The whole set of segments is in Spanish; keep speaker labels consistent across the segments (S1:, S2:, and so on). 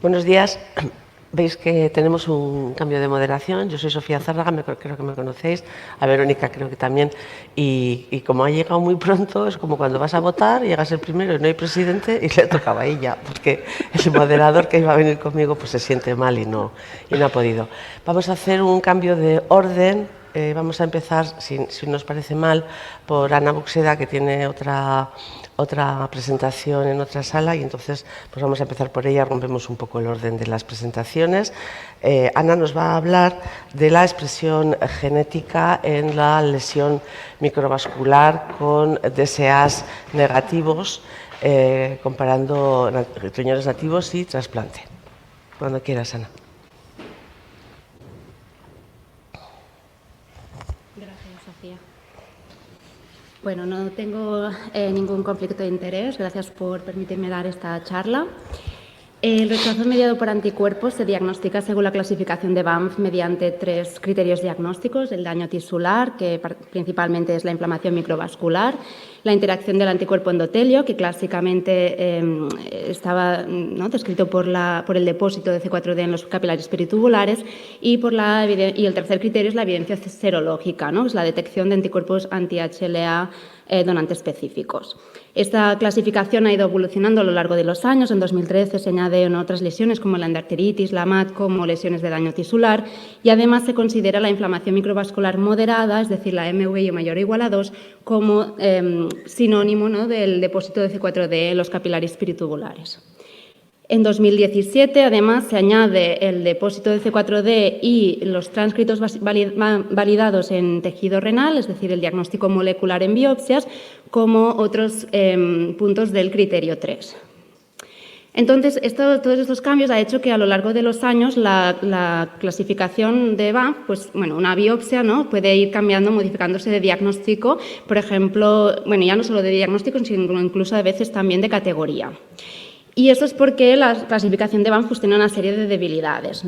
S1: Buenos días. Veis que tenemos un cambio de moderación. Yo soy Sofía Zárraga, creo que me conocéis, a Verónica creo que también, y como ha llegado muy pronto, es como cuando vas a votar, llegas el primero y no hay presidente y le tocaba a ella, porque el moderador que iba a venir conmigo pues se siente mal y no ha podido. Vamos a hacer un cambio de orden. Vamos a empezar, si nos parece mal, por Ana Buxeda, que tiene otra presentación en otra sala, y entonces pues vamos a empezar por ella, rompemos un poco el orden de las presentaciones. Ana nos va a hablar de la expresión genética en la lesión microvascular con DSAs negativos, comparando riñones nativos y trasplante. Cuando quieras, Ana.
S2: Bueno, no tengo ningún conflicto de interés. Gracias por permitirme dar esta charla. El rechazo mediado por anticuerpos se diagnostica según la clasificación de Banff mediante 3 criterios diagnósticos: el daño tisular, que principalmente es la inflamación microvascular, la interacción del anticuerpo endotelio, que clásicamente estaba descrito por el depósito de C4d en los capilares peritubulares, y el tercer criterio es la evidencia serológica, es la detección de anticuerpos anti-HLA donante específicos. Esta clasificación ha ido evolucionando a lo largo de los años. En 2013 se añadieron otras lesiones como la endocardititis, la MAT, como lesiones de daño tisular, y además se considera la inflamación microvascular moderada, es decir, la MVI mayor o igual a 2, como sinónimo del depósito de C4d en los capilares peritubulares. En 2017, además, se añade el depósito de C4d y los transcritos validados en tejido renal, es decir, el diagnóstico molecular en biopsias, como otros puntos del criterio 3. Entonces, todos estos cambios ha hecho que a lo largo de los años la clasificación de Banff, una biopsia, puede ir cambiando, modificándose de diagnóstico, por ejemplo, ya no solo de diagnóstico, sino incluso a veces también de categoría. Y eso es porque la clasificación de Banff tiene una serie de debilidades,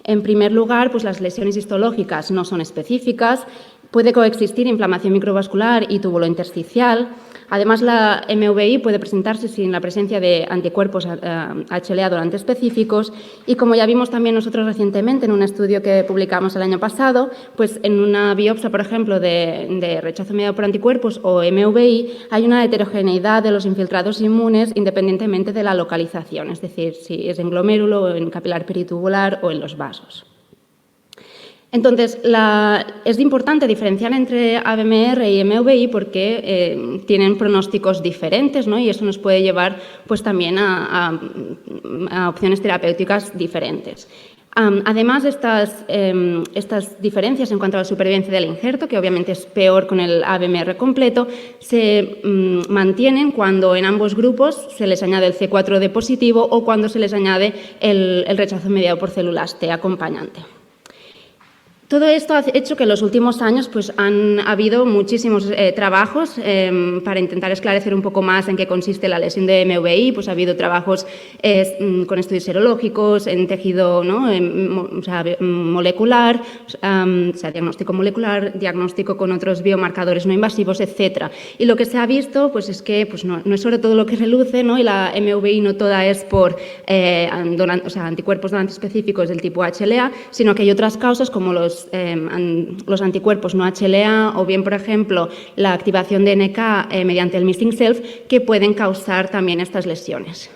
S2: En primer lugar, las lesiones histológicas no son específicas, puede coexistir inflamación microvascular y túbulo intersticial. Además, la MVI puede presentarse sin la presencia de anticuerpos HLA donante específicos, y como ya vimos también nosotros recientemente en un estudio que publicamos el año pasado, en una biopsia, por ejemplo, de rechazo mediado por anticuerpos o MVI, hay una heterogeneidad de los infiltrados inmunes independientemente de la localización, es decir, si es en glomérulo, en capilar peritubular o en los vasos. Entonces, es importante diferenciar entre ABMR y MVI porque tienen pronósticos diferentes, y eso nos puede llevar también a opciones terapéuticas diferentes. Además, estas diferencias en cuanto a la supervivencia del injerto, que obviamente es peor con el ABMR completo, se mantienen cuando en ambos grupos se les añade el C4d positivo o cuando se les añade el rechazo mediado por células T acompañante. Todo esto ha hecho que en los últimos años han habido muchísimos trabajos para intentar esclarecer un poco más en qué consiste la lesión de MVI. Ha habido trabajos con estudios serológicos, en tejido molecular, diagnóstico molecular, diagnóstico con otros biomarcadores no invasivos, etc. Y lo que se ha visto es que no es sobre todo lo que reluce, y la MVI no toda es por anticuerpos donantes específicos del tipo HLA, sino que hay otras causas como los anticuerpos no HLA o bien, por ejemplo, la activación de NK mediante el missing self, que pueden causar también estas lesiones.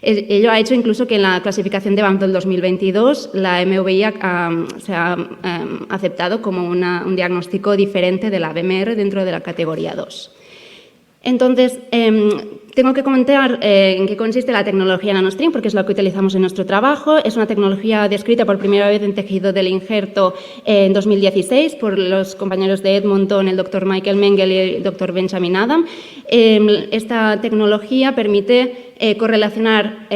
S2: Ello ha hecho incluso que en la clasificación de Banff del 2022 la MVI se ha aceptado como un diagnóstico diferente de la ABMR dentro de la categoría 2. Entonces, tengo que comentar en qué consiste la tecnología NanoString, porque es lo que utilizamos en nuestro trabajo. Es una tecnología descrita por primera vez en tejido del injerto en 2016 por los compañeros de Edmonton, el doctor Michael Mengel y el doctor Benjamin Adam. Esta tecnología permite correlacionar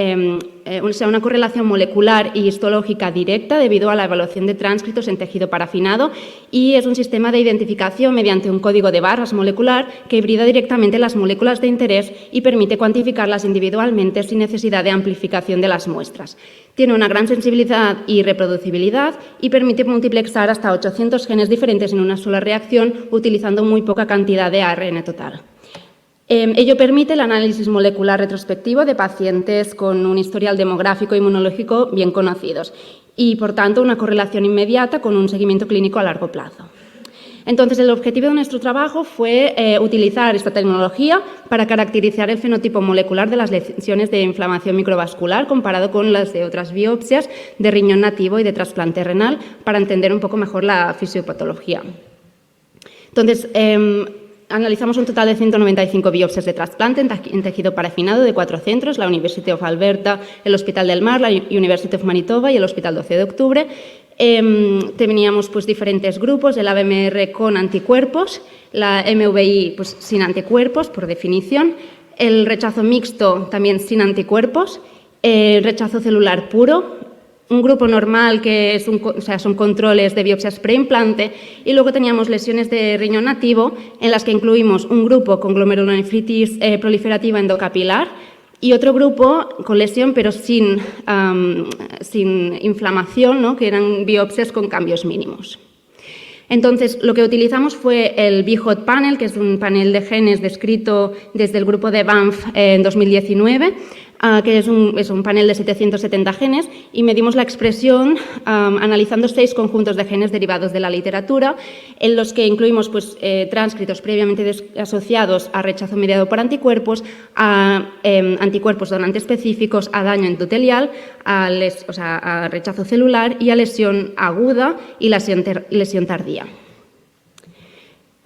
S2: una correlación molecular y histológica directa debido a la evaluación de tránscritos en tejido parafinado, y es un sistema de identificación mediante un código de barras molecular que hibrida directamente las moléculas de interés y permite cuantificarlas individualmente sin necesidad de amplificación de las muestras. Tiene una gran sensibilidad y reproducibilidad y permite multiplexar hasta 800 genes diferentes en una sola reacción utilizando muy poca cantidad de ARN total. Ello permite el análisis molecular retrospectivo de pacientes con un historial demográfico e inmunológico bien conocidos y, por tanto, una correlación inmediata con un seguimiento clínico a largo plazo. Entonces, el objetivo de nuestro trabajo fue utilizar esta tecnología para caracterizar el fenotipo molecular de las lesiones de inflamación microvascular comparado con las de otras biopsias de riñón nativo y de trasplante renal para entender un poco mejor la fisiopatología. Entonces, analizamos un total de 195 biopsias de trasplante en tejido parafinado de 4 centros, la University of Alberta, el Hospital del Mar, la University of Manitoba y el Hospital 12 de Octubre. Teníamos pues, diferentes grupos, el ABMR con anticuerpos, la MVI pues, sin anticuerpos, por definición, el rechazo mixto también sin anticuerpos, el rechazo celular puro, un grupo normal que son controles de biopsias preimplante y luego teníamos lesiones de riñón nativo en las que incluimos un grupo con glomerulonefritis proliferativa endocapilar y otro grupo con lesión pero sin inflamación, ¿no? Que eran biopsias con cambios mínimos. Entonces, lo que utilizamos fue el BHOT Panel, que es un panel de genes descrito desde el grupo de Banff en 2019, que es un panel de 770 genes, y medimos la expresión analizando 6 conjuntos de genes derivados de la literatura, en los que incluimos pues, transcritos previamente asociados a rechazo mediado por anticuerpos, a anticuerpos donantes específicos, a daño endotelial, a rechazo celular y a lesión aguda y lesión tardía.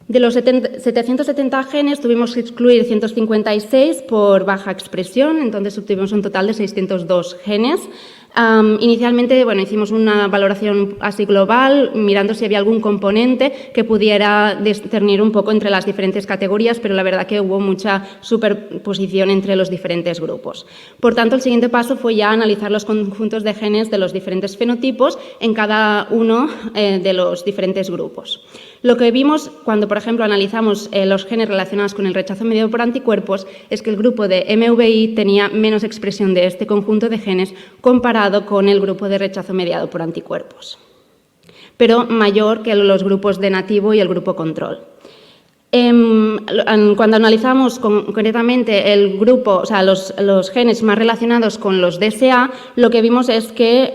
S2: De los 770 genes tuvimos que excluir 156 por baja expresión, entonces obtuvimos un total de 602 genes. Inicialmente hicimos una valoración así global, mirando si había algún componente que pudiera discernir un poco entre las diferentes categorías, pero la verdad que hubo mucha superposición entre los diferentes grupos. Por tanto, el siguiente paso fue ya analizar los conjuntos de genes de los diferentes fenotipos en cada uno de los diferentes grupos. Lo que vimos cuando, por ejemplo, analizamos los genes relacionados con el rechazo mediado por anticuerpos es que el grupo de MVI tenía menos expresión de este conjunto de genes comparado con el grupo de rechazo mediado por anticuerpos, pero mayor que los grupos de nativo y el grupo control. Cuando analizamos concretamente el grupo, los genes más relacionados con los DSA, lo que vimos es que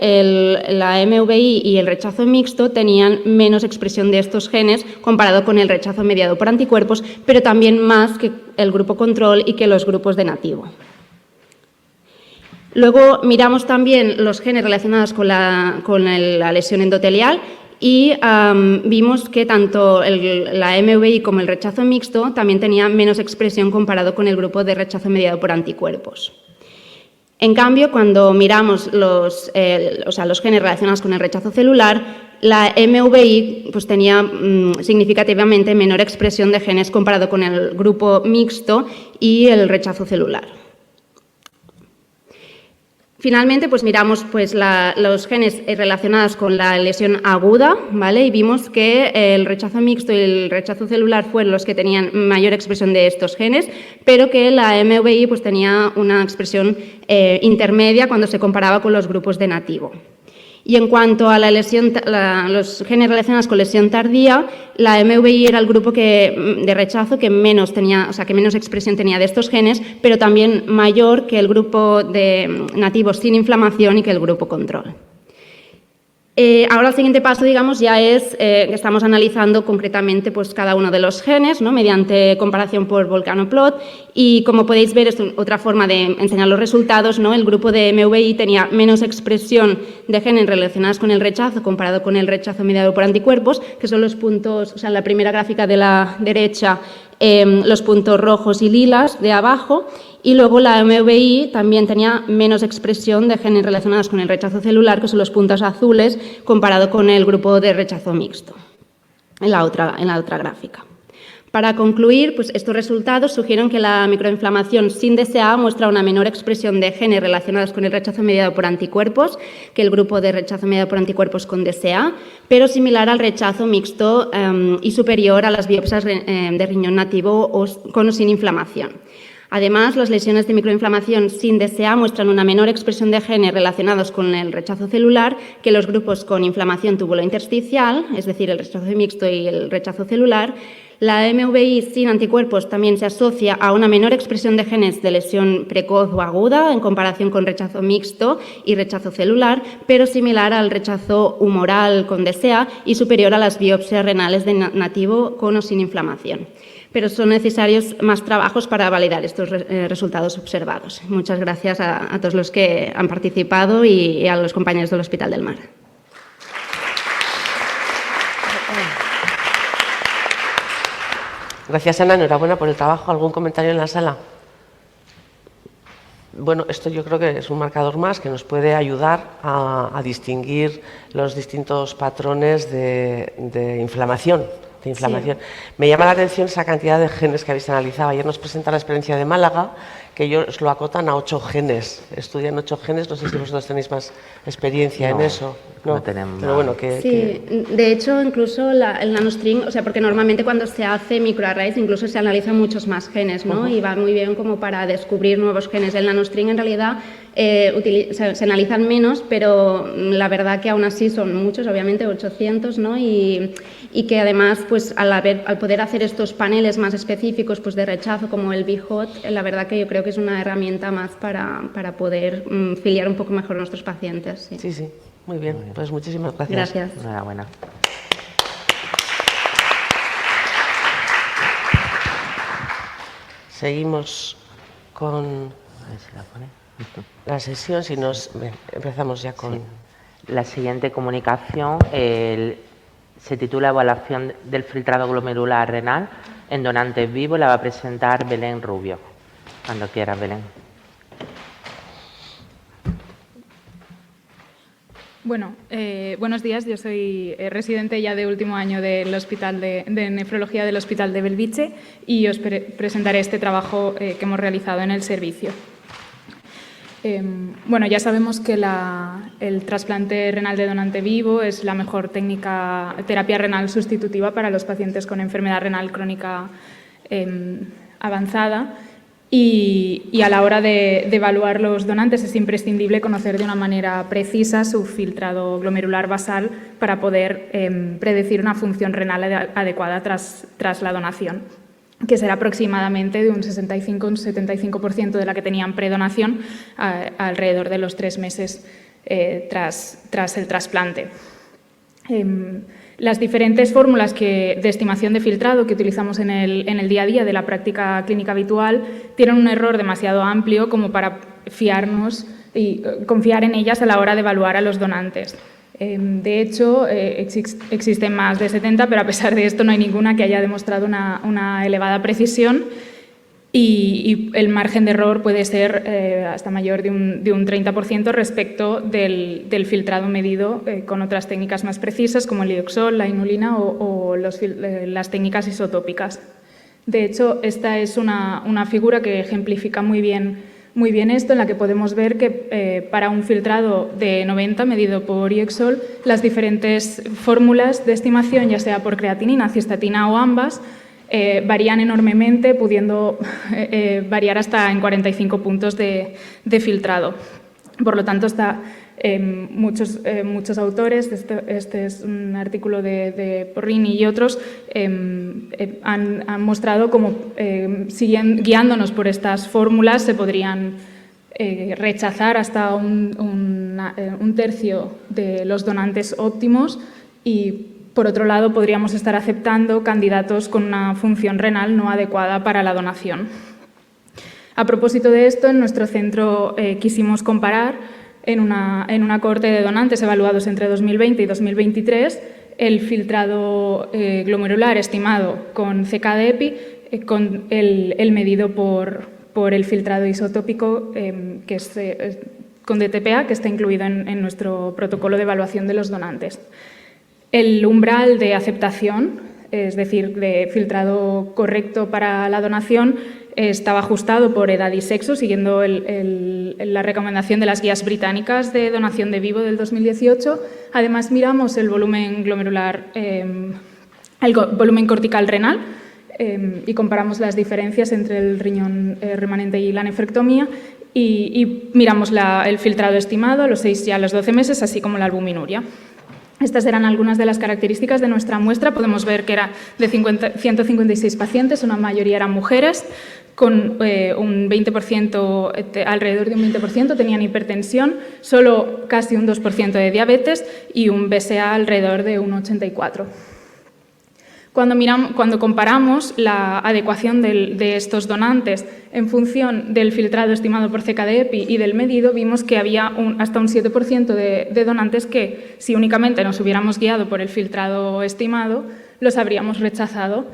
S2: la MVI y el rechazo mixto tenían menos expresión de estos genes comparado con el rechazo mediado por anticuerpos, pero también más que el grupo control y que los grupos de nativo. Luego miramos también los genes relacionados con la lesión endotelial y vimos que tanto la MVI como el rechazo mixto también tenía menos expresión comparado con el grupo de rechazo mediado por anticuerpos. En cambio, cuando miramos los genes relacionados con el rechazo celular, la MVI pues, tenía significativamente menor expresión de genes comparado con el grupo mixto y el rechazo celular. Finalmente, pues miramos pues, los genes relacionados con la lesión aguda, ¿vale? Y vimos que el rechazo mixto y el rechazo celular fueron los que tenían mayor expresión de estos genes, pero que la MVI pues, tenía una expresión intermedia cuando se comparaba con los grupos de nativo. Y en cuanto a los genes relacionados con lesión tardía, la MVI era el grupo de rechazo que menos expresión tenía de estos genes, pero también mayor que el grupo de nativos sin inflamación y que el grupo control. Ahora el siguiente paso, digamos, ya es que estamos analizando concretamente pues, cada uno de los genes, ¿no? Mediante comparación por Volcanoplot, y como podéis ver, es otra forma de enseñar los resultados, ¿no? El grupo de MVI tenía menos expresión de genes relacionados con el rechazo comparado con el rechazo mediado por anticuerpos, que son los puntos, en la primera gráfica de la derecha, los puntos rojos y lilas de abajo, y luego la MVI también tenía menos expresión de genes relacionados con el rechazo celular, que son los puntos azules, comparado con el grupo de rechazo mixto, en la otra gráfica. Para concluir, pues estos resultados sugieren que la microinflamación sin DSA muestra una menor expresión de genes relacionados con el rechazo mediado por anticuerpos que el grupo de rechazo mediado por anticuerpos con DSA, pero similar al rechazo mixto y superior a las biopsias de riñón nativo con o sin inflamación. Además, las lesiones de microinflamación sin DSA muestran una menor expresión de genes relacionados con el rechazo celular que los grupos con inflamación tubulointersticial, es decir, el rechazo mixto y el rechazo celular. La MVI sin anticuerpos también se asocia a una menor expresión de genes de lesión precoz o aguda en comparación con rechazo mixto y rechazo celular, pero similar al rechazo humoral con DSA y superior a las biopsias renales de nativo con o sin inflamación. Pero son necesarios más trabajos para validar estos resultados observados. Muchas gracias a todos los que han participado y a los compañeros del Hospital del Mar.
S1: Gracias, Ana. Enhorabuena por el trabajo. ¿Algún comentario en la sala? Bueno, esto yo creo que es un marcador más que nos puede ayudar a distinguir los distintos patrones de inflamación. Sí. Me llama la atención esa cantidad de genes que habéis analizado. Ayer nos presenta la experiencia de Málaga, que ellos lo acotan a 8 genes. Estudian 8 genes, no sé si vosotros tenéis más experiencia en eso.
S3: No tenemos.
S1: Pero bueno,
S2: de hecho, incluso el nanostring, o sea, porque normalmente cuando se hace microarrays incluso se analizan muchos más genes, ¿no? Y va muy bien como para descubrir nuevos genes. El nanostring en realidad se analizan menos, pero la verdad que aún así son muchos, obviamente 800, ¿no? Y que además, pues al poder hacer estos paneles más específicos pues, de rechazo como el BHOT, la verdad que yo creo que es una herramienta más para poder filiar un poco mejor a nuestros pacientes.
S1: Sí, sí, muy bien. Pues muchísimas gracias.
S2: Gracias.
S3: Enhorabuena.
S1: Seguimos con
S3: A ver si la pone.
S1: la sesión. Empezamos ya con...
S3: Sí. La siguiente comunicación se titula Evaluación del filtrado glomerular renal en donantes vivos. La va a presentar Belén Rubio. Cuando quieras, Belén.
S4: Bueno, buenos días. Yo soy residente ya de último año del Hospital de Nefrología del Hospital de Belviche y os presentaré este trabajo que hemos realizado en el servicio. Bueno, ya sabemos que el trasplante renal de donante vivo es la mejor terapia renal sustitutiva para los pacientes con enfermedad renal crónica avanzada. Y a la hora de evaluar los donantes es imprescindible conocer de una manera precisa su filtrado glomerular basal para poder predecir una función renal adecuada tras la donación, que será aproximadamente de un 65 o un 75% de la que tenían predonación alrededor de los 3 meses tras el trasplante. Las diferentes fórmulas de estimación de filtrado que utilizamos en el día a día de la práctica clínica habitual tienen un error demasiado amplio como para fiarnos y confiar en ellas a la hora de evaluar a los donantes. De hecho, existen más de 70, pero a pesar de esto no hay ninguna que haya demostrado una elevada precisión y el margen de error puede ser hasta mayor de un 30% respecto del filtrado medido con otras técnicas más precisas como el ioxol, la inulina o las técnicas isotópicas. De hecho, esta es una figura que ejemplifica muy bien esto, en la que podemos ver que para un filtrado de 90 medido por ioxol, las diferentes fórmulas de estimación, ya sea por creatinina, cistatina o ambas, varían enormemente, pudiendo variar hasta en 45 puntos de filtrado. Por lo tanto, muchos autores, este es un artículo de Porrini y otros, han mostrado cómo, guiándonos por estas fórmulas, se podrían rechazar hasta un tercio de los donantes óptimos y, por otro lado, podríamos estar aceptando candidatos con una función renal no adecuada para la donación. A propósito de esto, en nuestro centro quisimos comparar en una cohorte de donantes evaluados entre 2020 y 2023 el filtrado glomerular estimado con CK de EPI con el medido por el filtrado isotópico que es con DTPA, que está incluido en nuestro protocolo de evaluación de los donantes. El umbral de aceptación, es decir, de filtrado correcto para la donación, estaba ajustado por edad y sexo, siguiendo la recomendación de las guías británicas de donación de vivo del 2018. Además, miramos el volumen glomerular, el volumen cortical renal y comparamos las diferencias entre el riñón remanente y la nefrectomía y miramos el filtrado estimado a los 6 y a los 12 meses, así como la albuminuria. Estas eran algunas de las características de nuestra muestra. Podemos ver que era de 156 pacientes, una mayoría eran mujeres, con un 20%, alrededor de un 20% tenían hipertensión, solo casi un 2% de diabetes y un BSA alrededor de un 84%. Cuando comparamos la adecuación de estos donantes en función del filtrado estimado por CKD-EPI y del medido, vimos que había hasta un 7% de donantes que, si únicamente nos hubiéramos guiado por el filtrado estimado, los habríamos rechazado,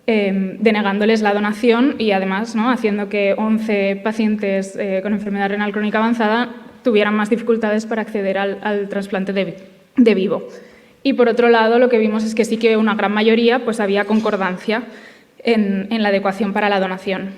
S4: denegándoles la donación y, además, ¿no?, haciendo que 11 pacientes con enfermedad renal crónica avanzada tuvieran más dificultades para acceder al trasplante de vivo. Y, por otro lado, lo que vimos es que sí que una gran mayoría pues, había concordancia en la adecuación para la donación.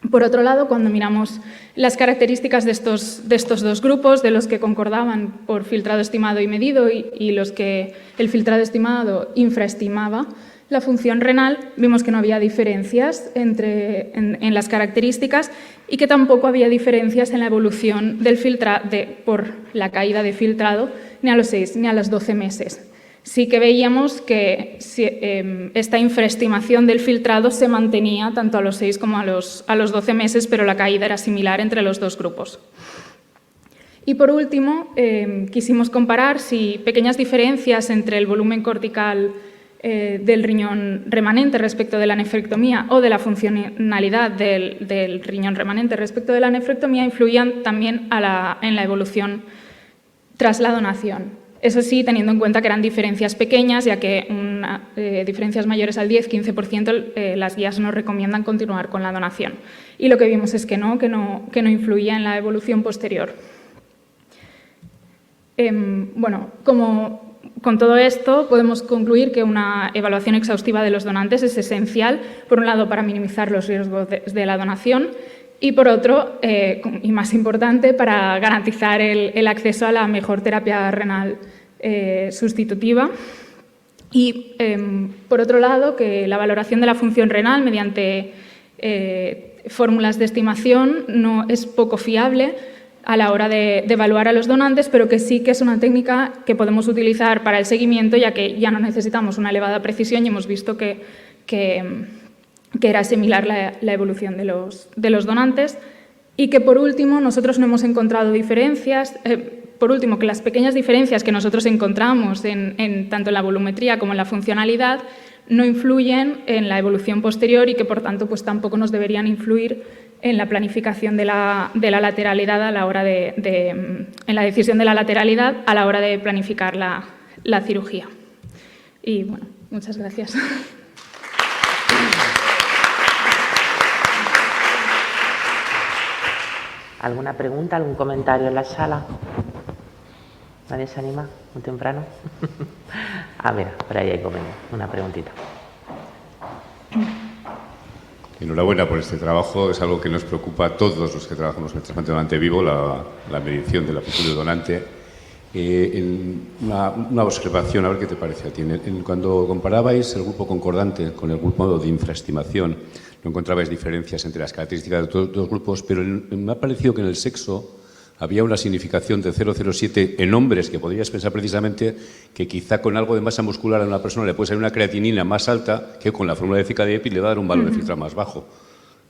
S4: Por otro lado, cuando miramos las características de estos dos grupos, de los que concordaban por filtrado estimado y medido y los que el filtrado estimado infraestimaba la función renal, vimos que no había diferencias en las características y que tampoco había diferencias en la evolución del por la caída de filtrado ni a los 6 ni a los 12 meses. Sí que veíamos que esta infraestimación del filtrado se mantenía tanto a los 6 como a los 12 meses, pero la caída era similar entre los dos grupos. Y por último, quisimos comparar si pequeñas diferencias entre el volumen cortical del riñón remanente respecto de la nefrectomía o de la funcionalidad del riñón remanente respecto de la nefrectomía influían también en la evolución tras la donación. Eso sí, teniendo en cuenta que eran diferencias pequeñas, ya que diferencias mayores al 10-15% las guías nos recomiendan continuar con la donación. Y lo que vimos es que no influía en la evolución posterior. Con todo esto, podemos concluir que una evaluación exhaustiva de los donantes es esencial, por un lado, para minimizar los riesgos de la donación y, por otro, y más importante, para garantizar el acceso a la mejor terapia renal sustitutiva. Y, por otro lado, que la valoración de la función renal mediante fórmulas de estimación no es poco fiable a la hora de evaluar a los donantes, pero que sí que es una técnica que podemos utilizar para el seguimiento, ya que ya no necesitamos una elevada precisión y hemos visto que era similar la evolución de los donantes. Y que, por último, nosotros no hemos encontrado diferencias. Por último, que las pequeñas diferencias que nosotros encontramos tanto en la volumetría como en la funcionalidad no influyen en la evolución posterior y que, por tanto, pues tampoco nos deberían influir en la planificación de la lateralidad a la hora en la decisión de la lateralidad a la hora de planificar la cirugía. Y bueno, muchas gracias.
S3: ¿Alguna pregunta, algún comentario en la sala? ¿Nadie se anima? ¿Muy temprano? Mira, por ahí hay una preguntita.
S5: Enhorabuena por este trabajo, es algo que nos preocupa a todos los que trabajamos en el trasplante de donante vivo, la medición de la función del donante. Una observación, a ver qué te parece a ti. Cuando comparabais el grupo concordante con el grupo de infraestimación, no encontrabais diferencias entre las características de todos los grupos, pero me ha parecido que en el sexo había una significación de 0,07 en hombres, que podrías pensar precisamente que quizá con algo de masa muscular a una persona le puede salir una creatinina más alta que con la fórmula de CKD-EPI le va a dar un valor de filtrado más bajo.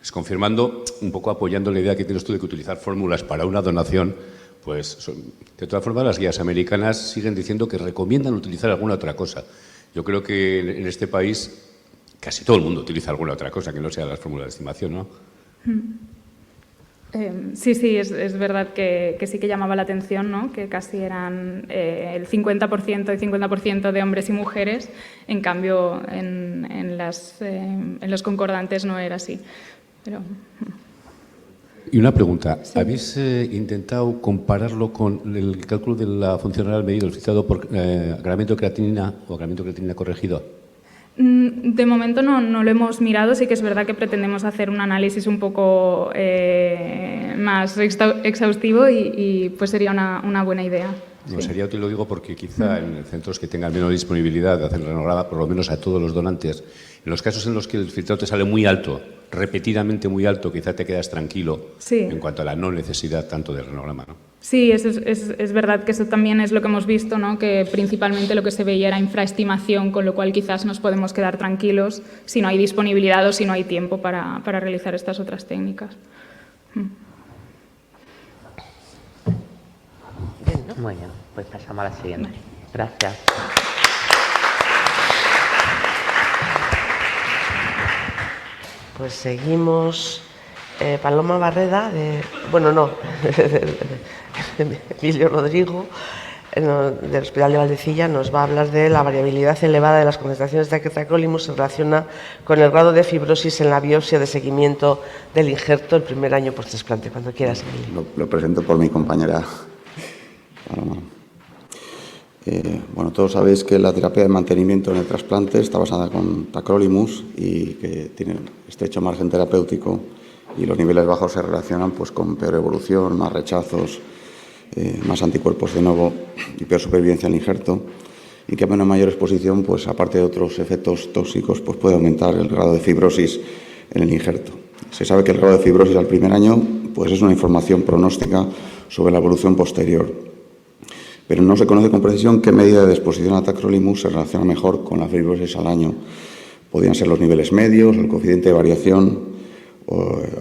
S5: Es confirmando, un poco apoyando la idea que tienes tú de que utilizar fórmulas para una donación, pues de todas formas las guías americanas siguen diciendo que recomiendan utilizar alguna otra cosa. Yo creo que en este país casi todo el mundo utiliza alguna otra cosa que no sea las fórmulas de estimación, ¿no?
S4: Sí, es verdad que sí que llamaba la atención, ¿no? Que casi eran el 50% y 50% de hombres y mujeres, en cambio en los concordantes no era así. Pero...
S5: Y una pregunta,
S4: Sí.
S5: ¿habéis intentado compararlo con el cálculo de la función renal medido, el filtrado por agravamiento de creatinina o agravamiento de creatinina corregido?
S4: De momento no lo hemos mirado, sí que es verdad que pretendemos hacer un análisis un poco más exhaustivo y pues sería una buena idea.
S5: No,
S4: Sí.
S5: sería útil, lo digo, porque quizá en centros que tengan menos disponibilidad de hacer renograda, por lo menos a todos los donantes, En los casos en los que el filtrado te sale muy alto, repetidamente muy alto, quizá te quedas tranquilo en cuanto a la no necesidad tanto del renograma, ¿no?
S4: Sí, es verdad que eso también es lo que hemos visto, ¿no? Que principalmente lo que se veía era infraestimación, con lo cual quizás nos podemos quedar tranquilos si no hay disponibilidad o si no hay tiempo para realizar estas otras técnicas.
S3: Bueno, pues pasamos a la siguiente. Gracias.
S1: Pues seguimos. Paloma Barreda, Emilio Rodrigo, del Hospital de Valdecilla, nos va a hablar de la variabilidad elevada de las concentraciones de tacrolimus en relación con el grado de fibrosis en la biopsia de seguimiento del injerto el primer año post-trasplante. Cuando quieras, Emilio.
S6: Lo presento por mi compañera Paloma. Bueno, todos sabéis que la terapia de mantenimiento en el trasplante está basada con tacrolimus y que tiene estrecho margen terapéutico, y los niveles bajos se relacionan pues con peor evolución, más rechazos, más anticuerpos de nuevo y peor supervivencia al injerto, y que a una mayor exposición, pues aparte de otros efectos tóxicos, pues puede aumentar el grado de fibrosis en el injerto. Se sabe que el grado de fibrosis al primer año pues es una información pronóstica sobre la evolución posterior, pero no se conoce con precisión qué medida de exposición a tacrolimus se relaciona mejor con la fibrosis al año. Podrían ser los niveles medios, el coeficiente de variación.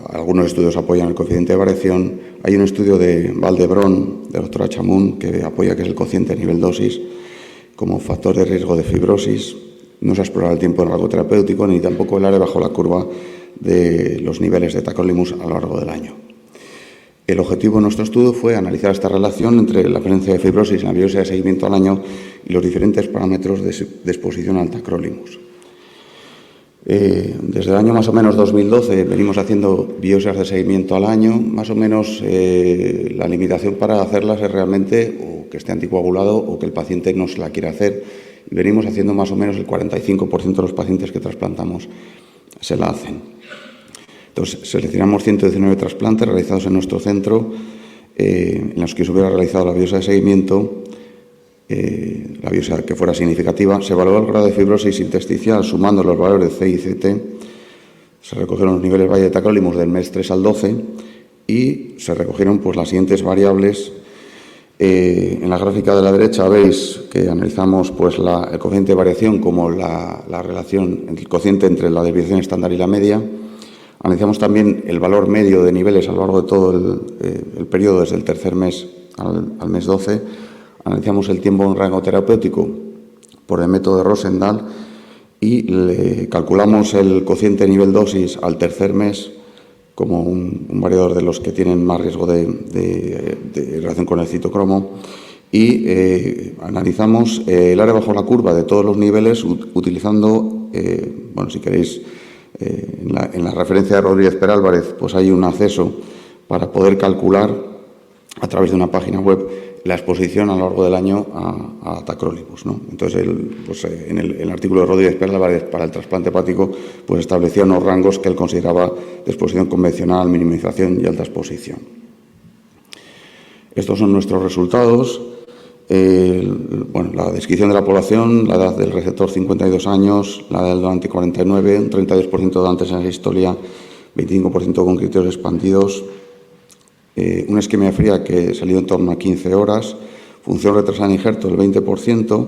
S6: Algunos estudios apoyan el coeficiente de variación. Hay un estudio de Valdebrón, de la doctora Chamun, que apoya que es el cociente de nivel dosis como factor de riesgo de fibrosis. No se ha explorado el tiempo en rango terapéutico ni tampoco el área bajo la curva de los niveles de tacrolimus a lo largo del año. El objetivo de nuestro estudio fue analizar esta relación entre la presencia de fibrosis en la biopsia de seguimiento al año y los diferentes parámetros de exposición al tacrolimus. Desde el año más o menos 2012 venimos haciendo biopsias de seguimiento al año. Más o menos la limitación para hacerlas es realmente o que esté anticoagulado o que el paciente no se la quiera hacer. Y venimos haciendo más o menos el 45% de los pacientes que trasplantamos se la hacen. Entonces, seleccionamos 119 trasplantes realizados en nuestro centro, en los que se hubiera realizado la biopsia de seguimiento, la biopsia que fuera significativa. Se evaluó el grado de fibrosis intersticial sumando los valores de C y CT. Se recogieron los niveles Valle de tacrolimus del mes 3 al 12 y se recogieron pues las siguientes variables. En la gráfica de la derecha veis que analizamos pues el coeficiente de variación como la relación, el cociente entre la desviación estándar y la media. Analizamos también el valor medio de niveles a lo largo de todo el periodo, desde el tercer mes al mes 12. Analizamos el tiempo en rango terapéutico por el método de Rosendahl y calculamos el cociente de nivel dosis al tercer mes como un variador de los que tienen más riesgo de relación con el citocromo, y analizamos el área bajo la curva de todos los niveles utilizando, bueno, si queréis, en la referencia de Rodríguez Perálvarez, pues hay un acceso para poder calcular a través de una página web la exposición a lo largo del año a tacrolimus, ¿no? Entonces, en el artículo de Rodríguez Perálvarez para el trasplante hepático, pues establecía unos rangos que él consideraba de exposición convencional, minimización y alta exposición. Estos son nuestros resultados. Bueno, la descripción de la población, la edad del receptor 52 años, la edad del donante 49, un 32% de donantes en la historia, 25% con criterios expandidos, una isquemia fría que salió en torno a 15 horas, función retrasada en injerto del 20%,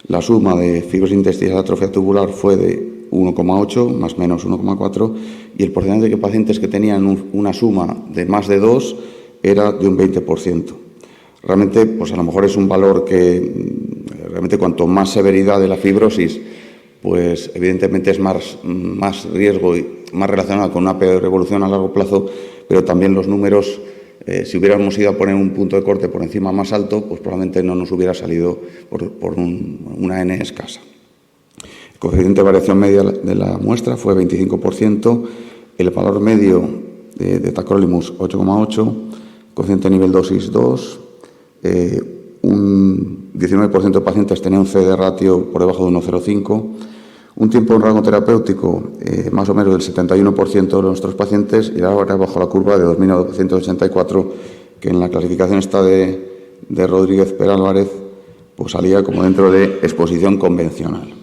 S6: la suma de fibrosis intersticial y atrofia tubular fue de 1,8 más menos 1,4 y el porcentaje de pacientes que tenían una suma de más de 2 era de un 20%. Realmente, pues a lo mejor es un valor que realmente cuanto más severidad de la fibrosis, pues evidentemente es más riesgo y más relacionado con una peor evolución a largo plazo, pero también los números, si hubiéramos ido a poner un punto de corte por encima más alto, pues probablemente no nos hubiera salido por una N escasa. El coeficiente de variación media de la muestra fue 25%, el valor medio de tacrolimus 8,8, coeficiente de nivel dosis 2, un 19% de pacientes tenían un CD ratio por debajo de 1,05, un tiempo en rango terapéutico más o menos del 71% de nuestros pacientes y ahora bajo la curva de 2.984, que en la clasificación esta de Rodríguez Perálvarez pues salía como dentro de exposición convencional.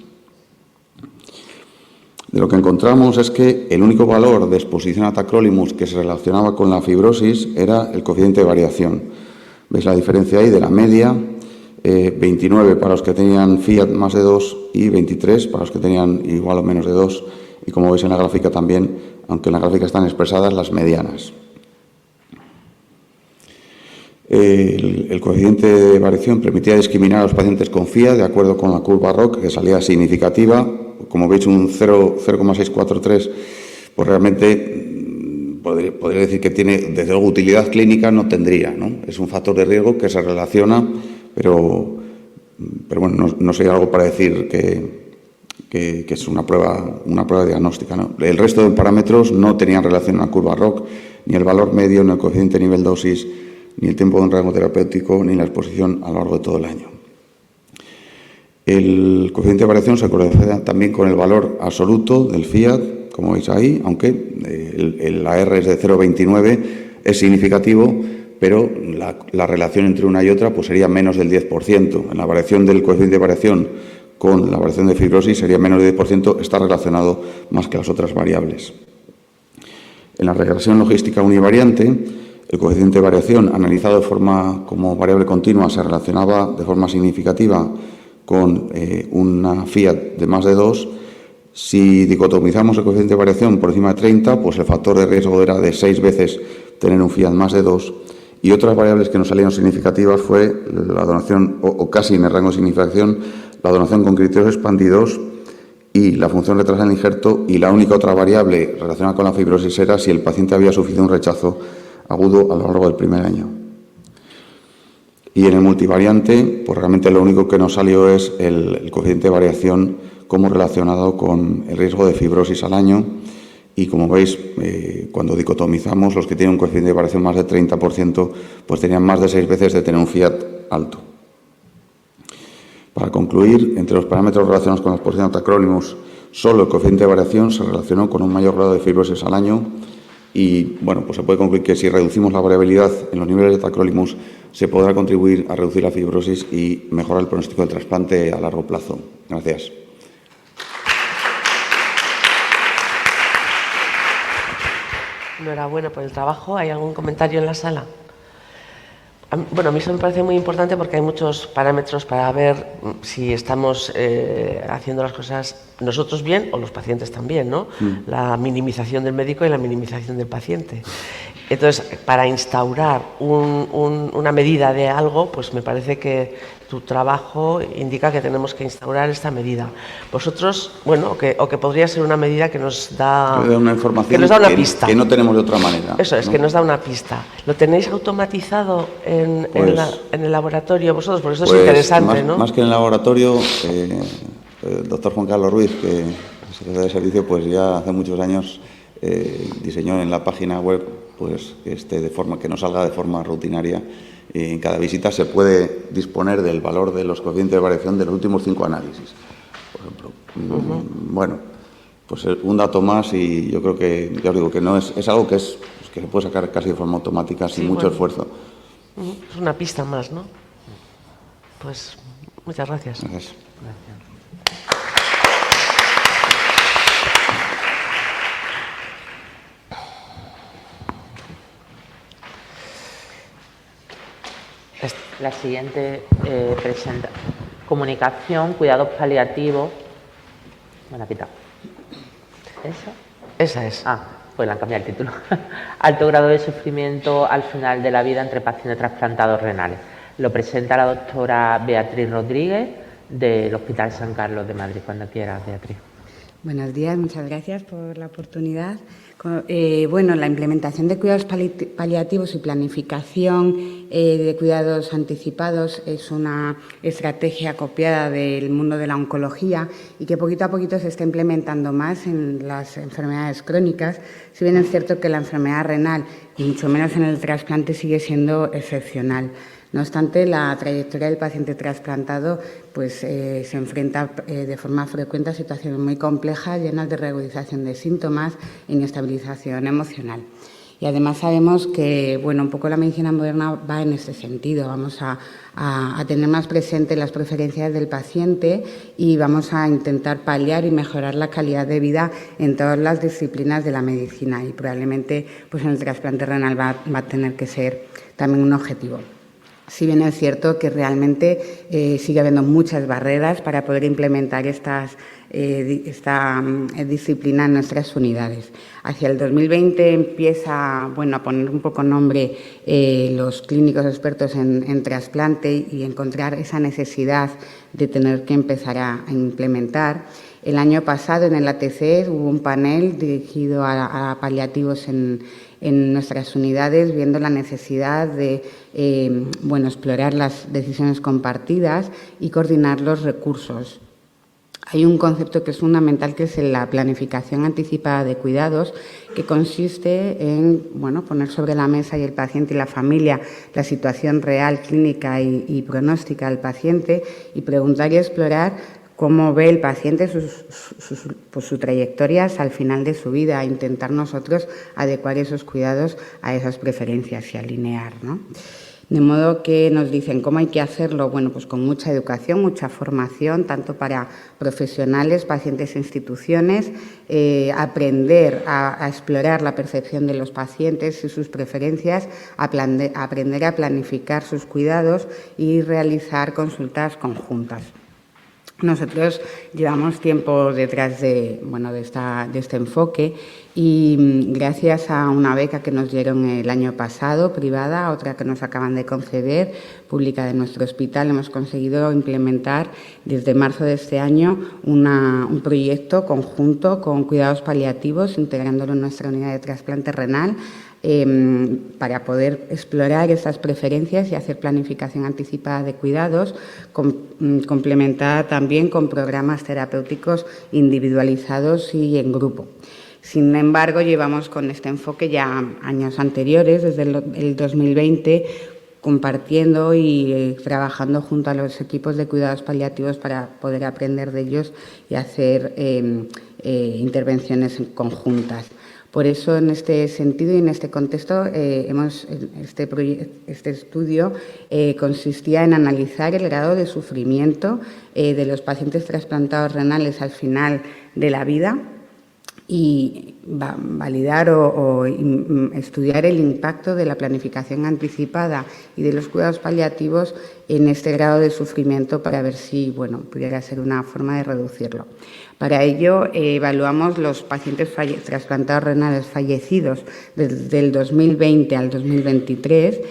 S6: de lo que encontramos es que el único valor de exposición a tacrolimus que se relacionaba con la fibrosis era el coeficiente de variación. ¿Veis la diferencia ahí de la media? 29 para los que tenían Fiat más de 2 y 23 para los que tenían igual o menos de 2. Y como veis en la gráfica también, aunque en la gráfica están expresadas las medianas. El coeficiente de variación permitía discriminar a los pacientes con Fiat de acuerdo con la curva ROC, que salía significativa. Como veis, un 0,643, pues realmente podría decir que tiene, desde luego, utilidad clínica no tendría, ¿no? Es un factor de riesgo que se relaciona, pero bueno, no sería algo para decir que es una prueba diagnóstica, ¿no? El resto de parámetros no tenían relación con la curva ROC, ni el valor medio, ni el coeficiente nivel dosis, ni el tiempo de un rango terapéutico, ni la exposición a lo largo de todo el año. El coeficiente de variación se correlaciona también con el valor absoluto del Fiat, como veis ahí, aunque la R es de 0,29, es significativo, pero la relación entre una y otra pues sería menos del 10%. En la variación del coeficiente de variación con la variación de fibrosis sería menos del 10%, está relacionado más que las otras variables. En la regresión logística univariante, el coeficiente de variación analizado de forma como variable continua se relacionaba de forma significativa con una Fiat de más de 2. Si dicotomizamos el coeficiente de variación por encima de 30, pues el factor de riesgo era de 6 veces tener un Fiat más de 2. Y otras variables que nos salieron significativas fue la donación, o casi en el rango de significación, la donación con criterios expandidos y la función retrasada del injerto, y la única otra variable relacionada con la fibrosis era si el paciente había sufrido un rechazo agudo a lo largo del primer año. Y en el multivariante, pues realmente lo único que nos salió es el coeficiente de variación como relacionado con el riesgo de fibrosis al año. Y como veis, cuando dicotomizamos, los que tienen un coeficiente de variación más de 30%, pues tenían más de 6 veces de tener un Fiat alto. Para concluir, entre los parámetros relacionados con la exposición a tacrolimus, solo el coeficiente de variación se relacionó con un mayor grado de fibrosis al año. Y bueno, pues se puede concluir que si reducimos la variabilidad en los niveles de tacrolimus, se podrá contribuir a reducir la fibrosis y mejorar el pronóstico del trasplante a largo plazo. Gracias.
S1: Enhorabuena por el trabajo. ¿Hay algún comentario en la sala? Bueno, a mí eso me parece muy importante porque hay muchos parámetros para ver si estamos haciendo las cosas nosotros bien o los pacientes también, ¿no? La minimización del médico y la minimización del paciente. Entonces, para instaurar una medida de algo, pues me parece que tu trabajo indica que tenemos que instaurar esta medida. Vosotros, bueno, o que podría ser una medida que nos da
S6: una información,
S1: que nos da una pista.
S6: Que no tenemos de otra manera.
S1: Eso es,
S6: ¿no?
S1: que nos da una pista. ¿Lo tenéis automatizado en el laboratorio vosotros? Porque esto es interesante, ¿no?
S6: Más que en el laboratorio, el doctor Juan Carlos Ruiz, que es secretario de servicio, pues ya hace muchos años diseñó en la página web pues que nos salga de forma rutinaria. En cada visita se puede disponer del valor de los coeficientes de variación de los últimos 5 análisis, por ejemplo. Bueno, pues un dato más, y yo creo que, ya os digo, que no es algo que se puede sacar casi de forma automática sin mucho esfuerzo.
S1: Es una pista más, ¿no? Pues muchas gracias.
S6: Gracias.
S3: La siguiente presenta comunicación, cuidados paliativos. Me la he quitado. ¿Esa?
S1: Esa es.
S3: Pues la han cambiado el título. Alto grado de sufrimiento al final de la vida entre pacientes trasplantados renales. Lo presenta la doctora Beatriz Rodríguez del Hospital San Carlos de Madrid. Cuando quieras, Beatriz.
S7: Buenos días, muchas gracias por la oportunidad. Bueno, la implementación de cuidados paliativos y planificación de cuidados anticipados es una estrategia copiada del mundo de la oncología y que poquito a poquito se está implementando más en las enfermedades crónicas, si bien es cierto que la enfermedad renal, y mucho menos en el trasplante, sigue siendo excepcional. No obstante, la trayectoria del paciente trasplantado pues, se enfrenta de forma frecuente a situaciones muy complejas, llenas de reagudización de síntomas e inestabilización emocional. Y además sabemos que, bueno, un poco la medicina moderna va en este sentido. Vamos a tener más presente las preferencias del paciente y vamos a intentar paliar y mejorar la calidad de vida en todas las disciplinas de la medicina, y probablemente pues, en el trasplante renal va a tener que ser también un objetivo. Si bien es cierto que realmente sigue habiendo muchas barreras para poder implementar esta disciplina en nuestras unidades. Hacia el 2020 empieza a poner un poco nombre los clínicos expertos en trasplante y encontrar esa necesidad de tener que empezar a implementar. El año pasado en el ATC hubo un panel dirigido a paliativos en nuestras unidades, viendo la necesidad de explorar las decisiones compartidas y coordinar los recursos. Hay un concepto que es fundamental, que es la planificación anticipada de cuidados, que consiste en poner sobre la mesa y el paciente y la familia la situación real, clínica y pronóstica del paciente, y preguntar y explorar cómo ve el paciente su trayectoria hasta el final de su vida, e intentar nosotros adecuar esos cuidados a esas preferencias y alinear, ¿no? De modo que nos dicen cómo hay que hacerlo, pues con mucha educación, mucha formación, tanto para profesionales, pacientes e instituciones, aprender a explorar la percepción de los pacientes y sus preferencias, aprender a planificar sus cuidados y realizar consultas conjuntas. Nosotros llevamos tiempo detrás de este enfoque, y gracias a una beca que nos dieron el año pasado, privada, otra que nos acaban de conceder, pública de nuestro hospital, hemos conseguido implementar desde marzo de este año un proyecto conjunto con cuidados paliativos, integrándolo en nuestra unidad de trasplante renal, para poder explorar esas preferencias y hacer planificación anticipada de cuidados, complementada también con programas terapéuticos individualizados y en grupo. Sin embargo, llevamos con este enfoque ya años anteriores, desde el 2020, compartiendo y trabajando junto a los equipos de cuidados paliativos para poder aprender de ellos y hacer intervenciones conjuntas. Por eso, en este sentido y en este contexto, este estudio consistía en analizar el grado de sufrimiento de los pacientes trasplantados renales al final de la vida, y validar o estudiar el impacto de la planificación anticipada y de los cuidados paliativos en este grado de sufrimiento, para ver si pudiera ser una forma de reducirlo. Para ello, evaluamos los pacientes trasplantados renales fallecidos desde el 2020 al 2023,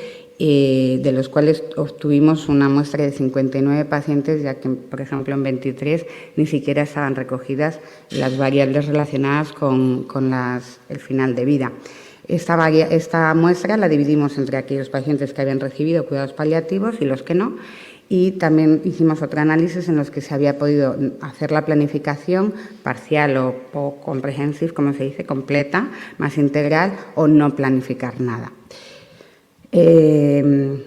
S7: de los cuales obtuvimos una muestra de 59 pacientes, ya que, por ejemplo, en 23 ni siquiera estaban recogidas las variables relacionadas con el final de vida. Esta muestra la dividimos entre aquellos pacientes que habían recibido cuidados paliativos y los que no, y también hicimos otro análisis en los que se había podido hacer la planificación parcial o comprehensive, como se dice, completa, más integral, o no planificar nada. En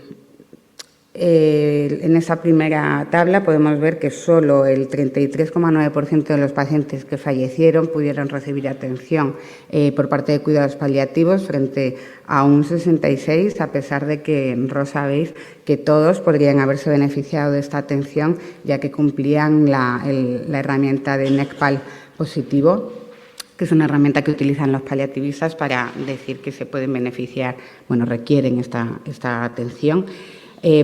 S7: esa primera tabla podemos ver que solo el 33,9% de los pacientes que fallecieron pudieron recibir atención por parte de cuidados paliativos, frente a un 66%, a pesar de que, Rosa, veis que todos podrían haberse beneficiado de esta atención, ya que cumplían la herramienta de NECPAL positivo, que es una herramienta que utilizan los paliativistas para decir que se pueden beneficiar, requieren esta atención.